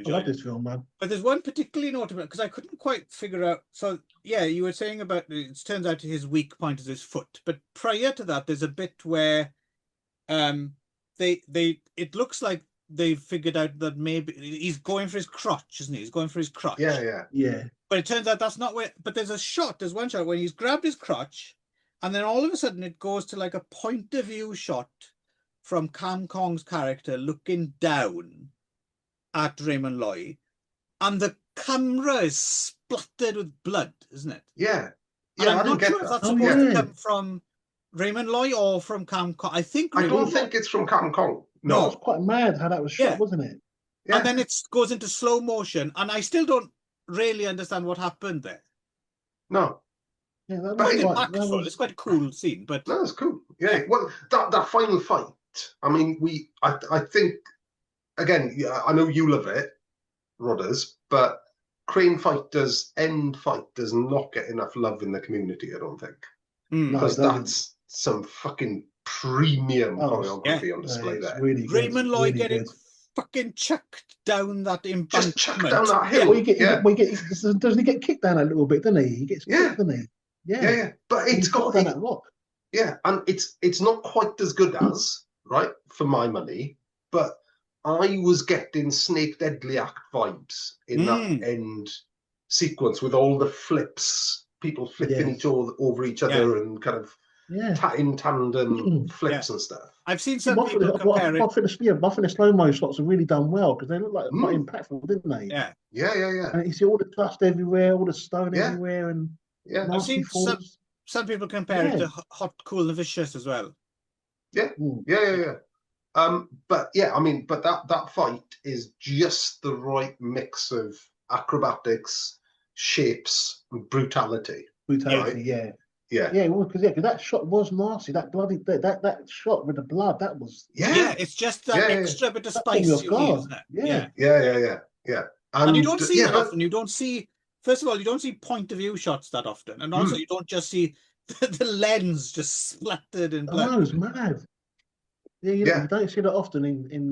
love this film, man. But there's one particularly notable because I couldn't quite figure out. So yeah, you were saying about it turns out his weak point is his foot, but prior to that, there's a bit where it looks like they've figured out that maybe he's going for his crotch, isn't he? He's going for his crotch. Yeah. But it turns out that's not where. But there's one shot where he's grabbed his crotch, and then all of a sudden it goes to like a point of view shot from Cam Kong's character looking down at Raymond Loy, and the camera is splattered with blood, isn't it? Yeah. And I'm not sure if that's supposed to come from Raymond Loy or from Cam Kong. I don't think it's from Cam Kong. No, it's quite mad how that was shot, wasn't it? Yeah. And then it goes into slow motion, and I still don't really understand what happened there. No. Yeah, it's quite a cool scene, but no, it's cool. Yeah. Well, that final fight. I mean, I think again. I know you love it, Rodders, but Crane Fighter's end fight does not get enough love in the community. I don't think because that's some fucking premium choreography on display there. Really Raymond Loy getting fucking chucked down that embankment. Just chucked down that hill. Doesn't he get kicked down a little bit, doesn't he? He gets kicked, doesn't he? Yeah. But it's got that rock. Yeah, and it's not quite as good as, right, for my money, but I was getting Snake Deadly Act vibes in that end sequence with all the flips, people flipping each other over each other and kind of in tandem flips and stuff. I've seen some people compare it. Buff in the slow-mo shots are really done well because they look like quite impactful, didn't they? Yeah. And you see all the dust everywhere, all the stone everywhere, and I've seen some people compare it to Hot, Cool, and Vicious as well. Yeah. But yeah, I mean, but that fight is just the right mix of acrobatics, shapes, and brutality. Yeah. Well, because that shot was nasty. That bloody that shot with the blood, that was it's just that extra bit of spice you need, isn't it? Yeah. And you don't see it often. You don't see. First of all, you don't see point of view shots that often, and also you don't just see the lens just splattered in blood. Oh, it's mad. Yeah, you don't see that often in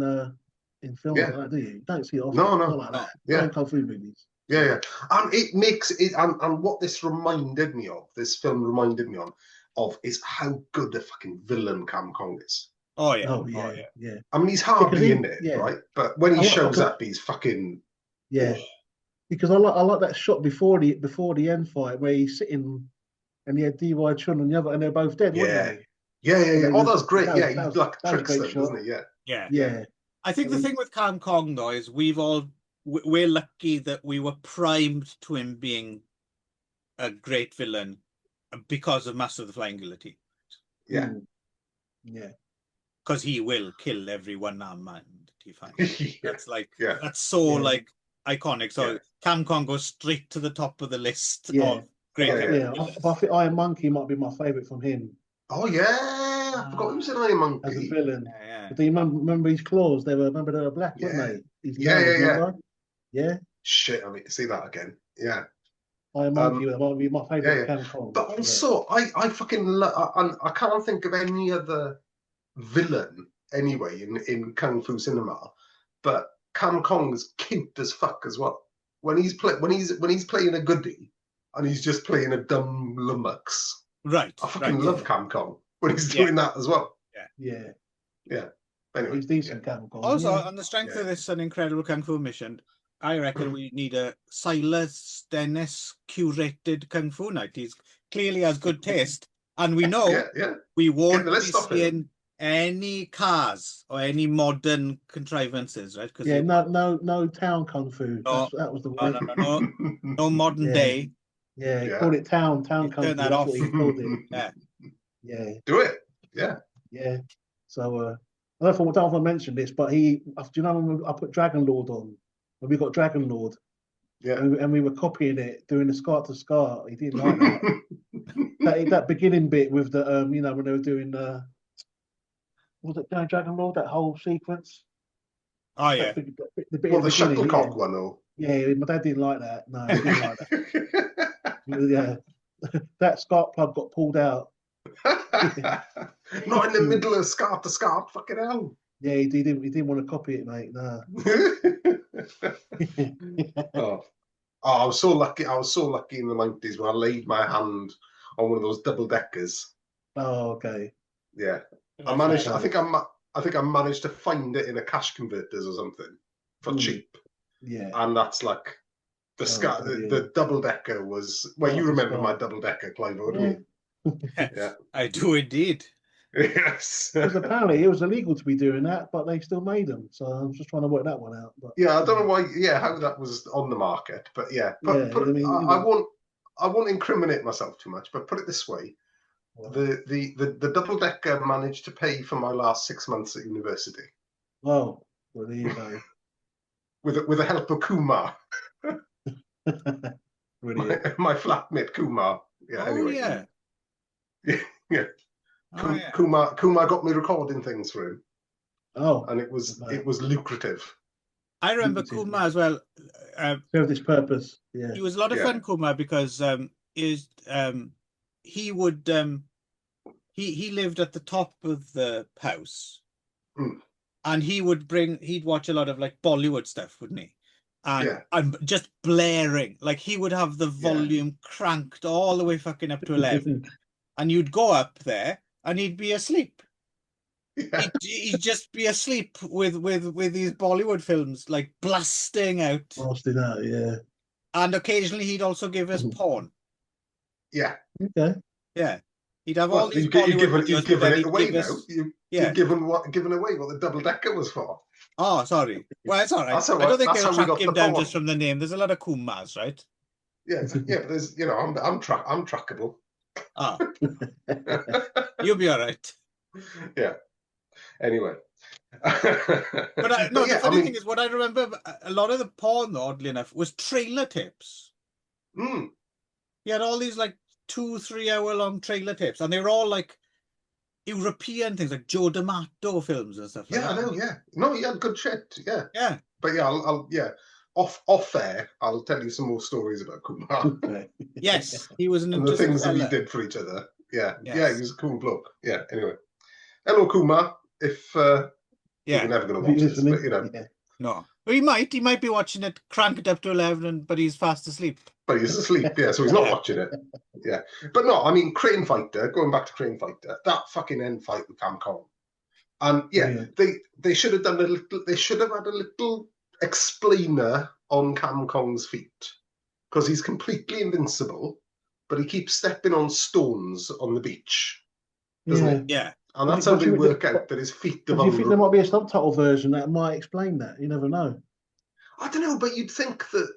films like that, do you? You don't see it often. No. Not like that. Don't kung fu movies. Yeah. And it makes it, and what this reminded me of, this film reminded me of, is how good a fucking villain Cam Kong is. Oh yeah. I mean, he's hardly in it, right? But when he shows up, he's fucking. Yeah. Because I like that shot before the end fight where he's sitting and he had D.Y. Chun on the other, and they're both dead, weren't Yeah. they? Yeah. Oh, that was great. That Yeah, was, he that was, like that was a tricks great them, shot. doesn't he? Yeah. Yeah. I think the thing with Kang Kong though is we're lucky that we were primed to him being a great villain because of Master of the Flying Guillotine. Yeah. Yeah. Because he will kill every one-armed man that he finds. That's like that's so like iconic. So Kang Kong goes straight to the top of the list of great characters. But I think Iron Monkey might be my favourite from him. Oh yeah, I forgot he was an Iron Monkey as a villain. Yeah. But do you remember his claws? They were black, weren't they? His yeah. remember? Yeah. Shit, I need to see that again. Yeah. Iron Monkey might be my favourite Kang Kong. But also, I fucking I can't think of any other villain anyway in Kung Fu cinema, but Kang Kong's cute as fuck as well. When he's playing a goodie and he's just playing a dumb lummox. Right. I fucking love Kang Kong when he's doing that as well. Yeah. Anyway, he's decent Kang Kong. Also, on the strength of this An Incredible Kung Fu mission, I reckon we need a Silas Dennis curated Kung Fu night. He's clearly has good taste, and we know we won't be seeing any cars or any modern contrivances, right? Yeah, no town Kung Fu. No, that was the word. No modern day. Yeah, he called it town Kung Fu. Turn that off. What he called it. Yeah. Do it. Yeah. Yeah. So I don't know if I mentioned this, but do you know when I put Dragon Lord on? When we got Dragon Lord, and we were copying it, doing the scar to scar. He didn't like that. that beginning bit with the when they were doing was it Dragon Lord, that whole sequence? Oh yeah. The shuttlecock one, or my dad didn't like that. No, he didn't like that. That scarf plug got pulled out. Not in the middle of scarf to scarf, fucking hell. Yeah, he didn't want to copy it, mate. No. I was so lucky. I was so lucky in the 90s when I laid my hand on one of those double deckers. Oh, okay. Yeah, I managed. I think I managed to find it in a cash converters or something for cheap. Yeah, and that's like the double decker was. Well, you remember my double decker, Clive, don't you? Yeah, I do indeed. Yes. Because apparently it was illegal to be doing that, but they still made them. So I'm just trying to work that one out. But yeah, I don't know why. Yeah, how that was on the market, but I won't incriminate myself too much. But put it this way: the double decker managed to pay for my last 6 months at university. Oh, well, there you go. with the help of Kumar, my flatmate Kumar. Yeah. Oh, anyway. Yeah. Oh, Kumar got me recording things for him. Oh, and it was lucrative. I remember Kumar as well. Served its purpose. Yeah, he was a lot of fun, Kumar, because he lived at the top of the house, and he'd watch a lot of like Bollywood stuff, wouldn't he? And just blaring, like he would have the volume cranked all the way fucking up to 11, and you'd go up there and he'd be asleep. Yeah. He'd just be asleep with these Bollywood films like blasting out. Yeah. And occasionally he'd also give us porn. Yeah. Okay. Yeah. He'd have all these Bollywood you've given it away now. You've given away what the double decker was for. Oh, sorry. Well, it's all right. I don't think they'll track him down just from the name. There's a lot of Kumars, right? Yeah, but there's I'm trackable. Ah. You'll be all right. Yeah. Anyway. The funny thing is, what I remember, a lot of the porn, oddly enough, was trailer tapes. You had all these like 2-3 hour long trailer tapes, and they were all like European things, like Joe D'Amato films and stuff. Yeah, I know. Yeah, no, he had good shit. Yeah, yeah. But yeah, I'll off air, I'll tell you some more stories about Kumar. Yes, he was and the things that we did for each other. Yeah, he was a cool bloke. Yeah. Anyway, hello Kumar. If you're never going to watch this, but no, he might be watching it, crank it up to 11, but he's fast asleep. But he's asleep, so he's not watching it. Yeah, but no, I mean Crane Fighter. Going back to Crane Fighter, that fucking end fight with Kang Kong, and they should have done a little. They should have had a little explainer on Cam Kong's feet because he's completely invincible, but he keeps stepping on stones on the beach, doesn't he? Yeah. And that's how they work out that his feet are vulnerable. Do you think there might be a subtitle version that might explain that? You never know. I don't know, but you'd think that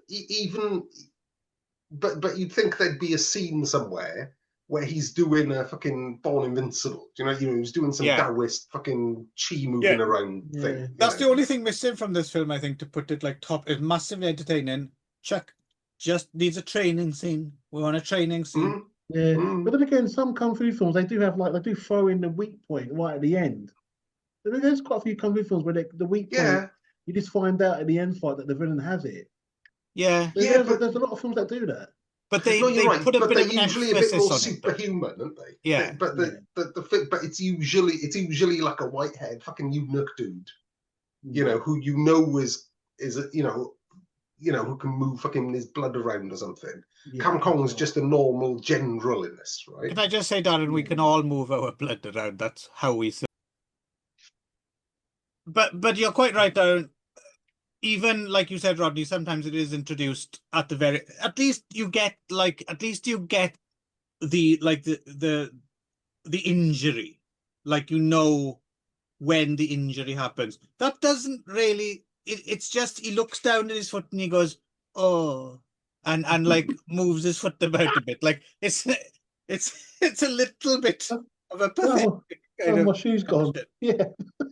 but you'd think there'd be a scene somewhere where he's doing a fucking Born Invincible. You know, he's doing some Taoist fucking chi moving around thing. That's the only thing missing from this film, I think, to put it like top. It's massively entertaining. Chuck just needs a training scene. We want a training scene. But then again, some kung fu films they do throw in the weak point right at the end. There's quite a few kung fu films where the weak point you just find out at the end fight that the villain has it. Yeah, there's a lot of films that do that. But they put a bit of an usually a bit more on superhuman, aren't they? Yeah. But but it's usually like a white-haired fucking eunuch dude, who is who can move fucking his blood around or something. Cam Kong's just a normal general in this, right? Can I just say, Darren, we can all move our blood around. That's how we. But you're quite right, Darren. Even like you said, Rodney, sometimes it is introduced at the very. At least you get the injury, like when the injury happens. That doesn't really. It's just he looks down at his foot and he goes, oh, and like moves his foot about a bit. Like it's a little bit of a pathetic kind of my shoe's gone. Yeah.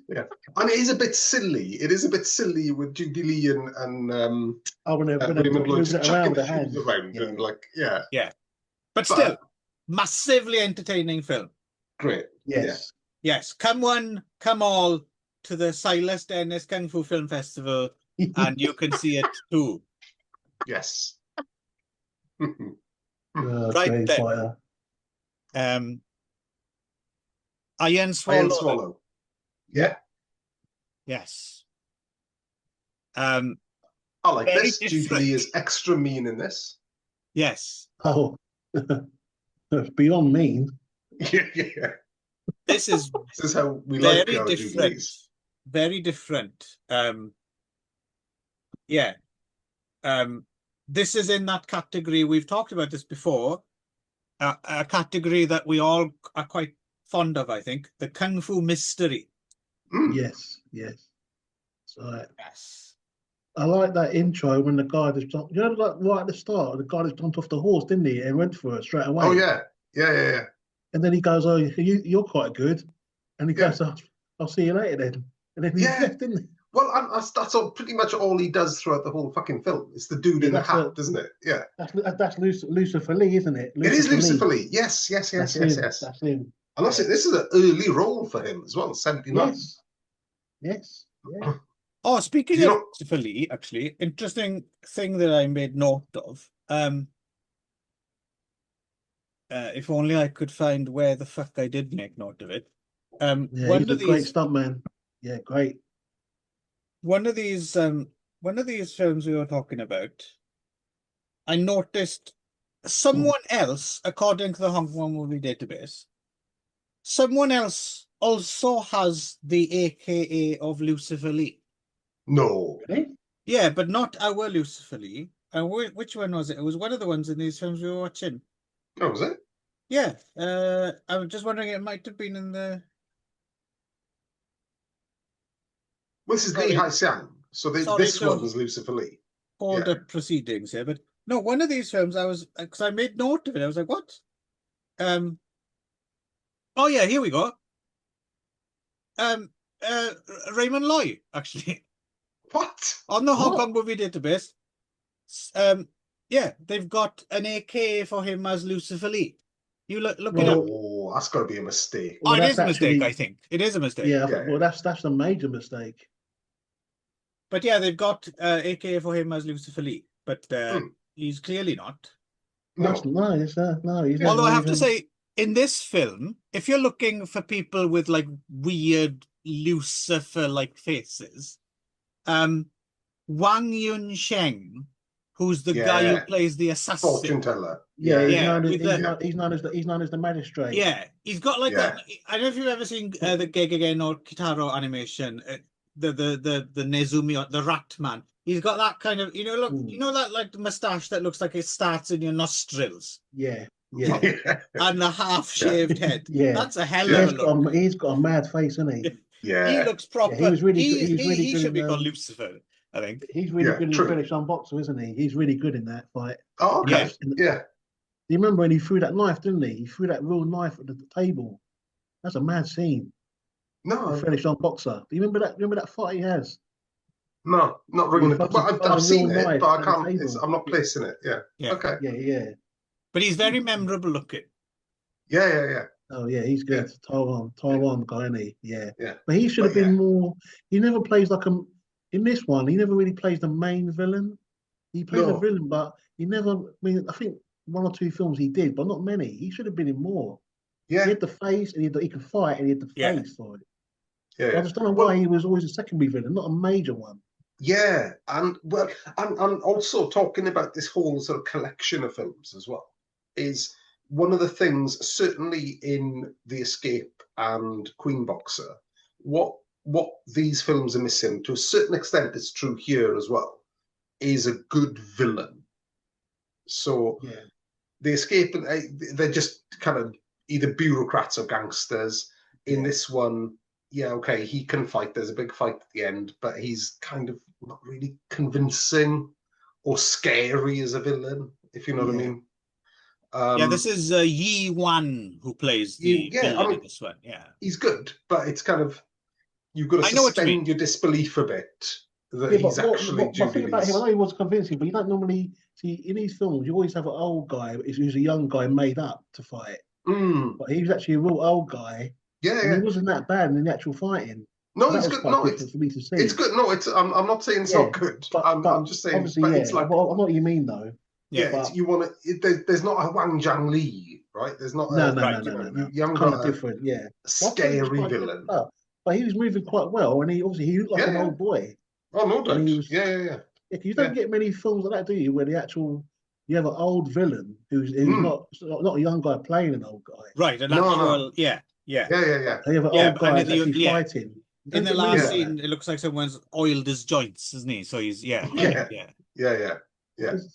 And it is a bit silly. It is a bit silly with Judy Lee and Raymond Lloyd chucking the shoes around and But still, massively entertaining film. Great. Yes. Come all to the Silas Dennis Kung Fu Film Festival, and you can see it too. Yes. Right then. Iron Swallow. Yeah. Yes. I like this. Different. Judy is extra mean in this. Yes. Oh, beyond mean. Yeah. This is how we like our different. Very different. This is in that category. We've talked about this before. A category that we all are quite fond of, I think. The Kung Fu mystery. Yes. So, yes. I like that intro when the guy just jumped. Like right at the start, the guy just jumped off the horse, didn't he? And went for it straight away. Oh yeah. And then he goes, "Oh, you're quite good." And he goes, "I'll see you later then." And then he left, didn't he? Well, that's pretty much all he does throughout the whole fucking film. It's the dude in the hat, isn't it? Yeah. That's Lucifer Lee, isn't it? It is Lucifer Lee. Yes. That's him. And that's it. This is an early role for him as well, 79. Yes. Yeah. Oh, speaking of Lucifer Lee, actually, interesting thing that I made note of. If only I could find where the fuck I did make note of it. He's a great stuntman. Yeah, great. One of these films we were talking about, I noticed someone else, according to the Hong Kong Movie Database, someone else also has the AKA of Lucifer Lee. No. Really? Yeah, but not our Lucifer Lee. Which one was it? It was one of the ones in these films we were watching. Oh, was it? Yeah. I was just wondering, it might have been in the... Well, this is Lee Hai-siang. So this one was Lucifer Lee. Hold up proceedings here, but no, one of these films because I made note of it. I was like, what? Oh yeah, here we go. Raymond Lloyd, actually. What? On the Hong Kong Movie Database. They've got an AKA for him as Lucifer Lee. You look it up. Oh, that's got to be a mistake. Well, it is a mistake, I think. It is a mistake. Yeah. Well, that's a major mistake. But yeah, they've got AKA for him as Lucifer Lee, but he's clearly not. No. He's Although I have to say, in this film, if you're looking for people with like weird Lucifer-like faces, Wang Yun-sheng, who's the guy who plays the assassin, fortune teller. He's known as the magistrate. Yeah, he's got like that. I don't know if you've ever seen the Geg Again or Kitaro animation. the Nezumi, or the rat man. He's got that kind of, you know that like moustache that looks like it starts in your nostrils. Yeah. And the half-shaved head. Yeah. That's a hell of a look. He's got a mad face, isn't he? Yeah. He looks proper. Yeah, he was really good. He should be called Lucifer, I think. He's really good in Fetish Unboxer, isn't he? He's really good in that fight. Oh, okay. Yeah. You remember when he threw that knife, didn't he? He threw that real knife at the table. That's a mad scene. No. Fetish Unboxer. Do you remember that? Remember that fight he has? No, not ringing the bell. I've seen it, but I can't. I'm not placing it. Yeah. Okay. Yeah. But he's very memorable looking. Yeah. Oh yeah, he's good. Yeah. Taiwan guy, isn't he? Yeah. But he should have been more. He never plays like a. In this one, he never really plays the main villain. He plays a villain, but he never. I mean, I think 1 or 2 films he did, but not many. He should have been in more. Yeah. He had the face, and he could fight, and he had the face for it. Yeah. I just don't know why he was always a secondary villain, not a major one. Yeah, and well, and also talking about this whole sort of collection of films as well is one of the things, certainly in The Escape and Queen Boxer, what these films are missing, to a certain extent it's true here as well, is a good villain. So The Escape, they're just kind of either bureaucrats or gangsters. In this one, okay, he can fight. There's a big fight at the end, but he's kind of not really convincing or scary as a villain, if you know what I mean. This is Yi Wan who plays the villain in this one. Yeah, he's good, but it's kind of, you've got to suspend your disbelief a bit that he's actually Judy. I think about him, I know he was convincing, but you don't normally see in these films. You always have an old guy who's a young guy made up to fight, but he was actually a real old guy. And he wasn't that bad in the actual fighting. No, it's good. No, it's for me to see. It's good. No, it's. I'm not saying it's not good. But I'm just saying. Obviously, it's like. I know what you mean, though. Yeah, you want to. There's not a Wang Jiang Li, right? There's not. No. You haven't kind got of different. Yeah, scary villain. But he was moving quite well, and he looked like an old boy. Oh no, doubt. Yeah. You don't get many films like that, do you? Where you have an old villain who's not a young guy playing an old guy. Right, an actual. Yeah. You have an old guy actually fighting. In the last scene, it looks like someone's oiled his joints, isn't he? So he's Yeah.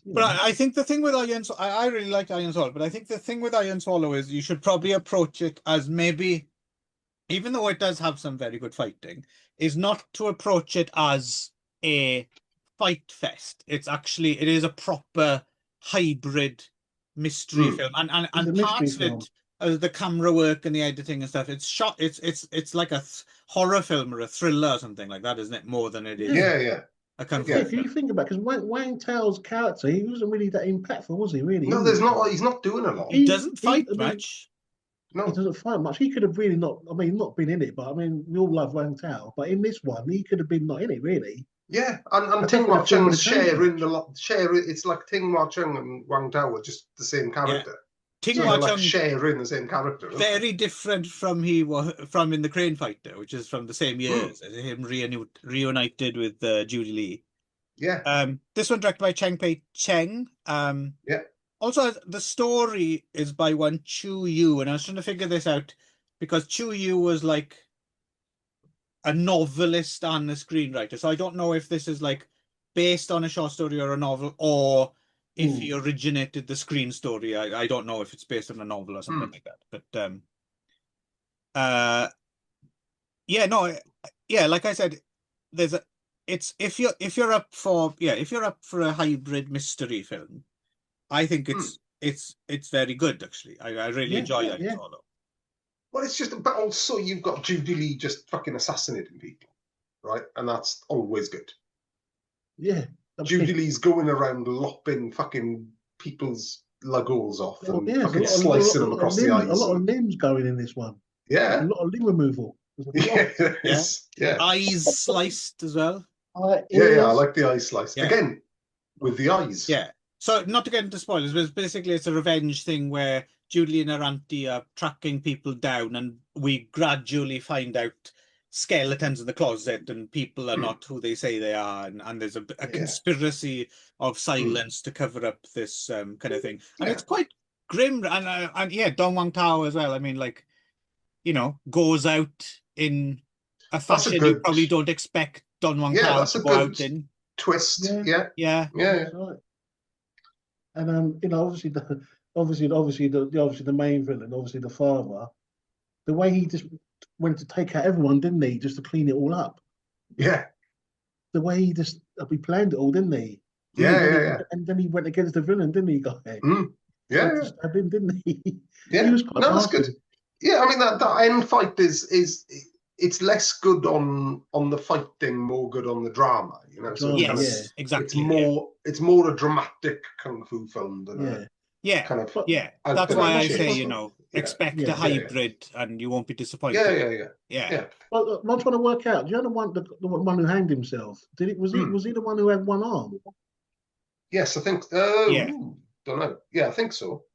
But I think the thing with Iron Swallow, I really like Iron Swallow, but I think the thing with Iron Swallow is you should probably approach it as maybe, even though it does have some very good fighting, is not to approach it as a fight fest. It is a proper hybrid mystery film, and parts of it, the camera work and the editing and stuff, it's shot. It's like a horror film or a thriller or something like that, isn't it? More than it is. A kung fu. If you think about, because Wang Tao's character, he wasn't really that impactful, was he? Really? No, there's not. He's not doing a lot. He doesn't fight much. No, he doesn't fight much. He could have really not. I mean, not been in it, but I mean, we all love Wang Tao. But in this one, he could have been not in it, really. Yeah, and Ting Hua Chung's sharing it's like Ting Hua Chung and Wang Tao were just the same character. Ting Hua Chung sharing the same character. Very different from in the Crane Fighter, which is from the same years as him reunited with Judy Lee. Yeah. This one directed by Cheng Pei Cheng. Also, the story is by one Chu Yu, and I was trying to figure this out because Chu Yu was like a novelist and a screenwriter. So I don't know if this is like based on a short story or a novel, or if he originated the screen story. I don't know if it's based on a novel or something like that. But like I said, if you're up for a hybrid mystery film, I think it's very good, actually. I really enjoy that. Well, it's just, but also you've got Judy Lee just fucking assassinating people, right? And that's always good. Yeah. Judy Lee's going around lopping fucking people's luggoles off and fucking slicing them across the eyes. A lot of limbs going in this one. Yeah. A lot of limb removal. Eyes sliced as well. I like the eyes sliced. Yeah. Again, with the eyes. Yeah. So, not to get into spoilers, but basically it's a revenge thing where Judy and her auntie are tracking people down, and we gradually find out skeletons in the closet, and people are not who they say they are, and there's a conspiracy of silence to cover up this kind of thing. And it's quite grim, and Dong Wang Tao as well. I mean, like, goes out in a fashion you probably don't expect Don Juan Carl to go out in. Twist. Yeah. That's right. And you know, obviously the main villain, obviously the father, the way he just went to take out everyone, didn't he? Just to clean it all up. Yeah. The way he planned it all, didn't he? And then he went against the villain, didn't he, guy? Yeah. To stab him, didn't he? Yeah. He was quite that's good. Yeah, I mean that end fight is it's less good on the fighting, more good on the drama. You know, so yes, exactly. It's more a dramatic kung fu film than kind of That's why I say, you know, expect a hybrid, and you won't be disappointed. Yeah. Well, I'm trying to work out. Do you know the one who hanged himself? Was he the one who had one arm? Yes, I think. Don't know. Yeah, I think so.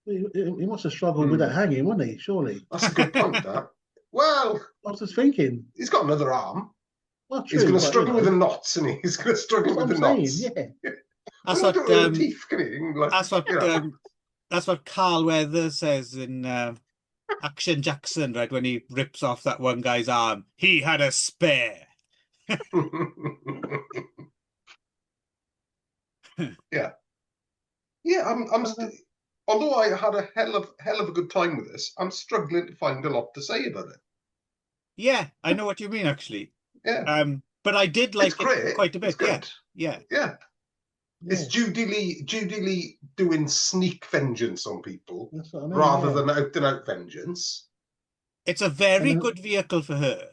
He must have struggled with that hanging, wasn't he? Surely. That's a good point. That. Well, I was just thinking. He's got another arm. Well, true, he's going to struggle with the knots, and he's going to struggle with the knots. Yeah. That's what Carl Weathers says in Action Jackson, right? When he rips off that one guy's arm, he had a spare. Yeah. Although I had a hell of a good time with this, I'm struggling to find a lot to say about it. Yeah, I know what you mean, actually. Yeah. But I did like it quite a bit. It's good. Yeah. It's Judy Lee doing sneak vengeance on people rather than out and out vengeance. It's a very good vehicle for her.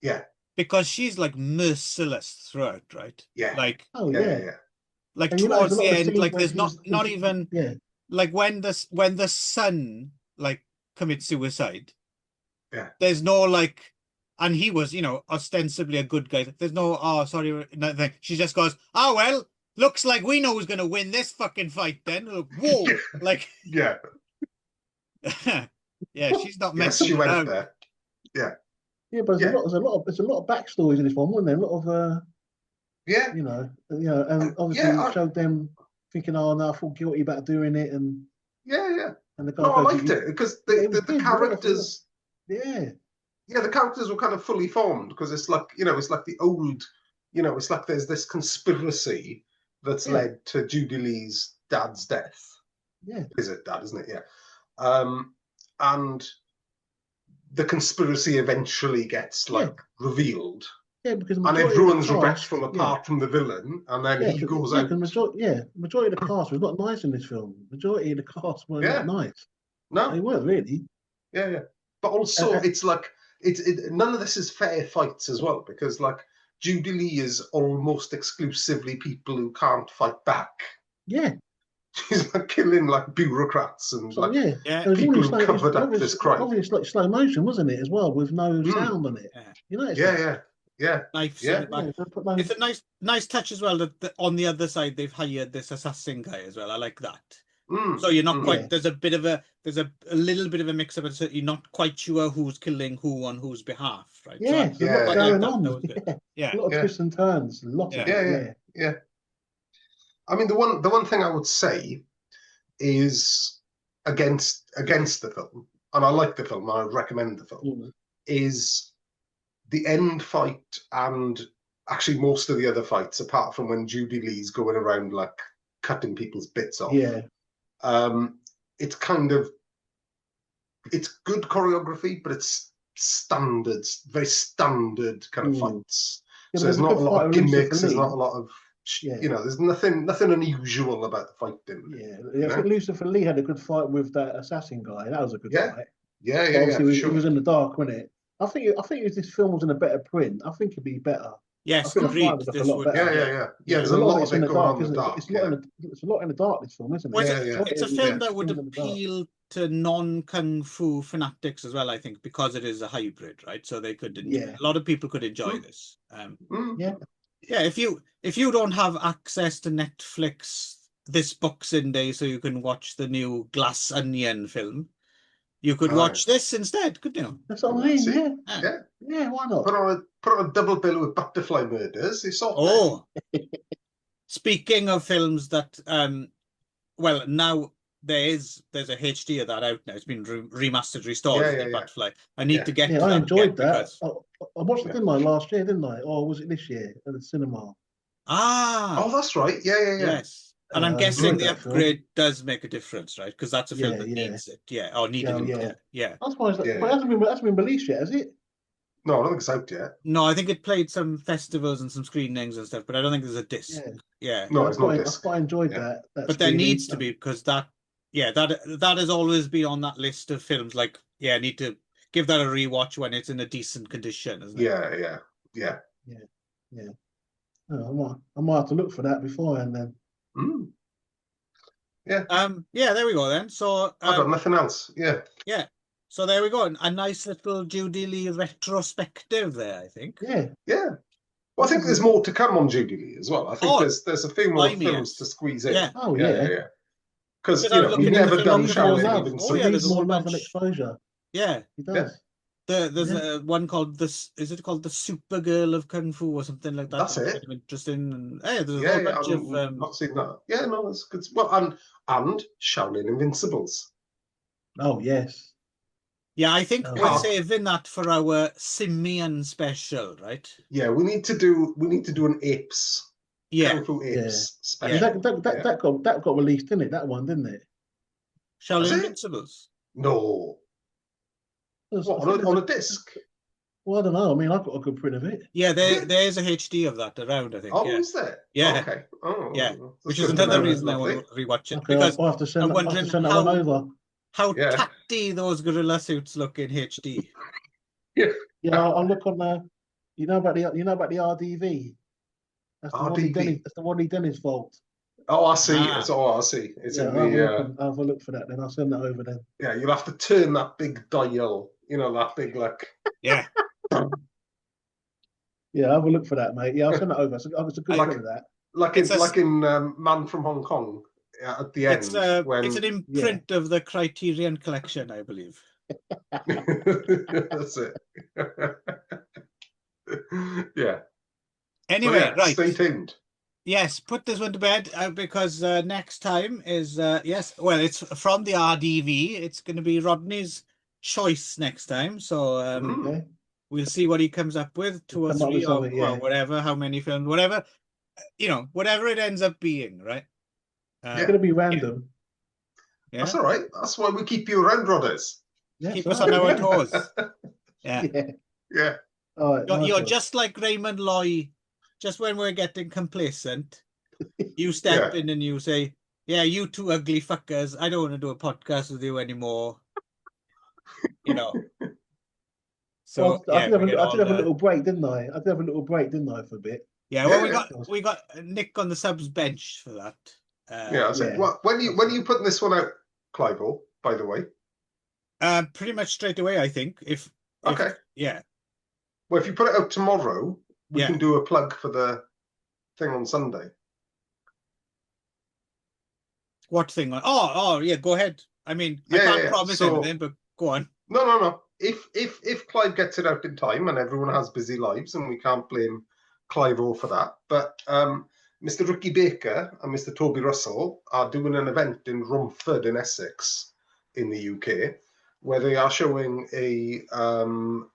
Yeah. Because she's like merciless throughout, right? Yeah. Like Like towards the end, like there's not even like when the son like commits suicide. Yeah. There's no like, and he was, you know, ostensibly a good guy. There's no, sorry, nothing. She just goes, well, looks like we know who's going to win this fucking fight then. Whoa. Like. Yeah. Yeah, she's not messing she went around. there. Yeah. Yeah, but there's a lot of backstories in this one, wasn't there? A lot of you know, and obviously it showed them thinking, no, I feel guilty about doing it, and and the guy I liked it because the characters, the characters were kind of fully formed because it's like, you know, it's like the old, you know, it's like there's this conspiracy that's led to Judy Lee's dad's death. Yeah, is it dad? Isn't it? Yeah, and the conspiracy eventually gets like revealed. Yeah, because and everyone's regretful apart from the villain, and then he goes out. Majority of the cast was not nice in this film. Majority of the cast weren't that nice. No, they weren't really. Yeah. But also, it's like none of this is fair fights as well, because like Judy Lee is almost exclusively people who can't fight back. Yeah. She's like killing like bureaucrats and people who covered up this crime. Obviously, like slow motion, wasn't it, as well, with no sound on it? You know, knives in the back. It's a nice touch as well that on the other side they've hired this assassin guy as well. I like that. So you're not quite there's a little bit of a mix up, so you're not quite sure who's killing who on whose behalf, right? Yeah, so a lot going on. A lot of twists and turns. Yeah. I mean, the one thing I would say is against the film, and I like the film, I would recommend the film, is the end fight and actually most of the other fights, apart from when Judy Lee's going around like cutting people's bits off. Yeah. It's good choreography, but it's very standard kind of fights. So there's not a lot of gimmicks. There's not a lot of you know. There's nothing unusual about the fighting. Yeah. I think Lucifer Lee had a good fight with that assassin guy. That was a good fight. Yeah. He was in the dark, wasn't it? I think if this film was in a better print, I think it'd be better. Yes, agreed. Yeah. There's a lot of it going on in the dark. It's a lot in the dark, this film, isn't it? It's a film that would appeal to non-kung fu fanatics as well, I think, because it is a hybrid, right? So they could, a lot of people could enjoy this. If you don't have access to Netflix this Boxing Day, so you can watch the new Glass Onion film, you could watch this instead, couldn't you? That's what I mean. Yeah. Why not? Put on a double bill with Butterfly Murders. Speaking of films that, now there's a HD of that out now. It's been remastered, restored, Yeah, in Butterfly. I need to get Yeah, to I that enjoyed again that. because I watched it, didn't I, last year, didn't I? Or was it this year at the cinema? Oh, that's right. Yeah. yes. And I'm I guessing enjoyed the that film. upgrade does make a difference, right? Because that's a film Yeah, that yeah. needs it. Yeah, or needed Yeah, it. yeah. Yeah. That's why. But Yeah. it hasn't been released yet, has it? No, I don't think it's out yet. No, I think it played some festivals and some screenings and stuff, but I don't think there's a disc. Yeah. Yeah. No, Yeah, it's not I disc. quite enjoyed Yeah. that. But there screening. needs to be, because that has always been on that list of films. Like, I need to give that a rewatch when it's in a decent condition, isn't it? Yeah. Oh, I might have to look for that beforehand then. Mm. Yeah. Yeah, there we go then. So I've got nothing else. Yeah. Yeah. So there we go. A nice little Judy Lee retrospective there, I think. Yeah. Yeah. Well, I think there's more to come on Judy Lee as well. I think there's a few more films to squeeze in. Yeah. Oh, yeah. Because we've never done Shaolin even so he needs more love and exposure. Yeah. He does. There's one called is it called the Supergirl of Kung Fu or something like that? That's it. Interesting. And there's a whole bunch of not seen that. Yeah, no, that's good. Well, and Shaolin Invincibles. Oh, yes. Yeah, I think we're saving that for our Simian special, right? Yeah, we need to do an apes. Yeah. Kung Fu apes special. That got released, didn't it? That one, didn't it? Shaolin Invincibles. No. What, on a disc? Well, I don't know. I mean, I've got a good print of it. Yeah, there's a HD of that around, I think. Oh, is there? Yeah. Okay. Oh, yeah. Which is another reason I want to rewatch it. Okay, because I'll have to send I'm wondering that one over. How tatty those gorilla suits look in HD. Yeah. Yeah, I'll look on the. You know about the RDV. That's the Rodney Dennis vault. Oh, I see. I see. It's in the. I'll have a look for that. Then I'll send that over. Then. Yeah, you'll have to turn that big dial. You know, that big Yeah. Yeah, I'll have a look for that, mate. Yeah, I'll send that over. It's a good print of that. Like in Man from Hong Kong at the end. It's an imprint of the Criterion Collection, I believe. That's it. Yeah. Anyway, right. Stay tuned. Yes, put this one to bed because next time is it's from the RDV. It's going to be Rodney's choice next time. So we'll see what he comes up with, 2 or 3 or whatever, how many films, whatever, whatever it ends up being, right? It's going to be random. Yeah. That's all right. That's why we keep you around, Rodders. Yeah, keep us on our toes. Yeah. All right, you're just like Raymond Loy. Just when we're getting complacent, you step in and you say, "Yeah, you two ugly fuckers. I don't want to do a podcast with you anymore." So I did have a little break, didn't I? I did have a little break, didn't I, for a bit? Yeah. Well, we got Nick on the subs bench for that. Well, when are you putting this one out, Clive? By the way. Pretty much straight away, I think. Okay. Yeah. Well, if you put it out tomorrow, we can do a plug for the thing on Sunday. What thing? Oh, yeah. Go ahead. I mean, I can't promise anything, but go on. No. If Clive gets it out in time, and everyone has busy lives, and we can't blame Clive for that, but Mr. Ricky Baker and Mr. Toby Russell are doing an event in Romford in Essex, in the UK, where they are showing a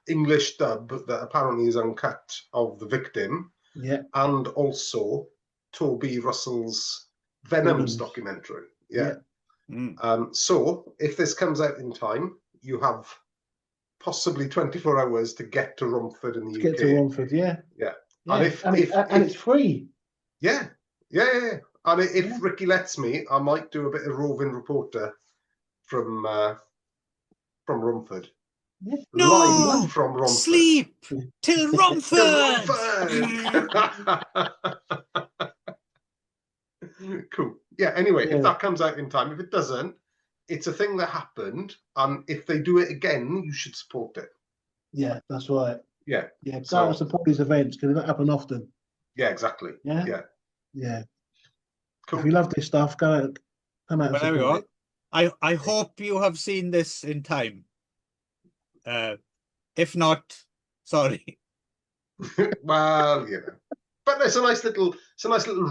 English dub that apparently is uncut of The Victim, and also Toby Russell's Venom's documentary. So if this comes out in time, you have possibly 24 hours to get to Romford in the UK. Get to Romford, yeah. And it's free. Yeah. And if Ricky lets me, I might do a bit of roving reporter from Romford. Live from Romford. Sleep till Romford. Cool. Yeah. Anyway, if that comes out in time, if it doesn't, it's a thing that happened, and if they do it again, you should support it. Yeah, that's right. Yeah. Go and support these events because they don't happen often. Yeah, exactly. Yeah. Cool. If you love this stuff, come out and there we go. it. I hope you have seen this in time. If not, sorry. Well, But it's a nice little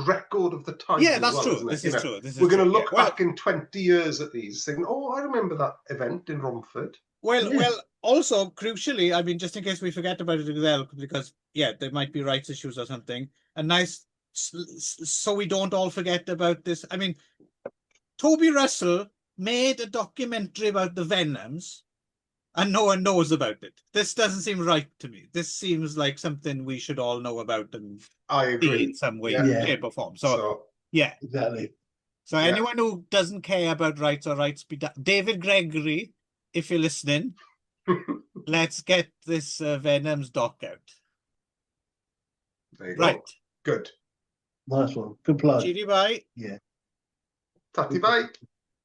record of the time. Yeah, that's well, true. Isn't it? This is true. This is we're going to true. look back in 20 years at these, thinking, "Oh, I remember that event in Romford." Well, also crucially, I mean, just in case we forget about it as well, because there might be rights issues or something. A nice, so we don't all forget about this. I mean, Toby Russell made a documentary about the Venoms, and no one knows about it. This doesn't seem right to me. This seems like something we should all know about and I agree in some way, shape, or form. So yeah, exactly. So anyone who doesn't care about rights or rights be done, David Gregory, if you're listening, let's get this Venom's doc out. There you Right. Go. Good. Nice one. Good plug. Judy, bye. Yeah. Tatty bye.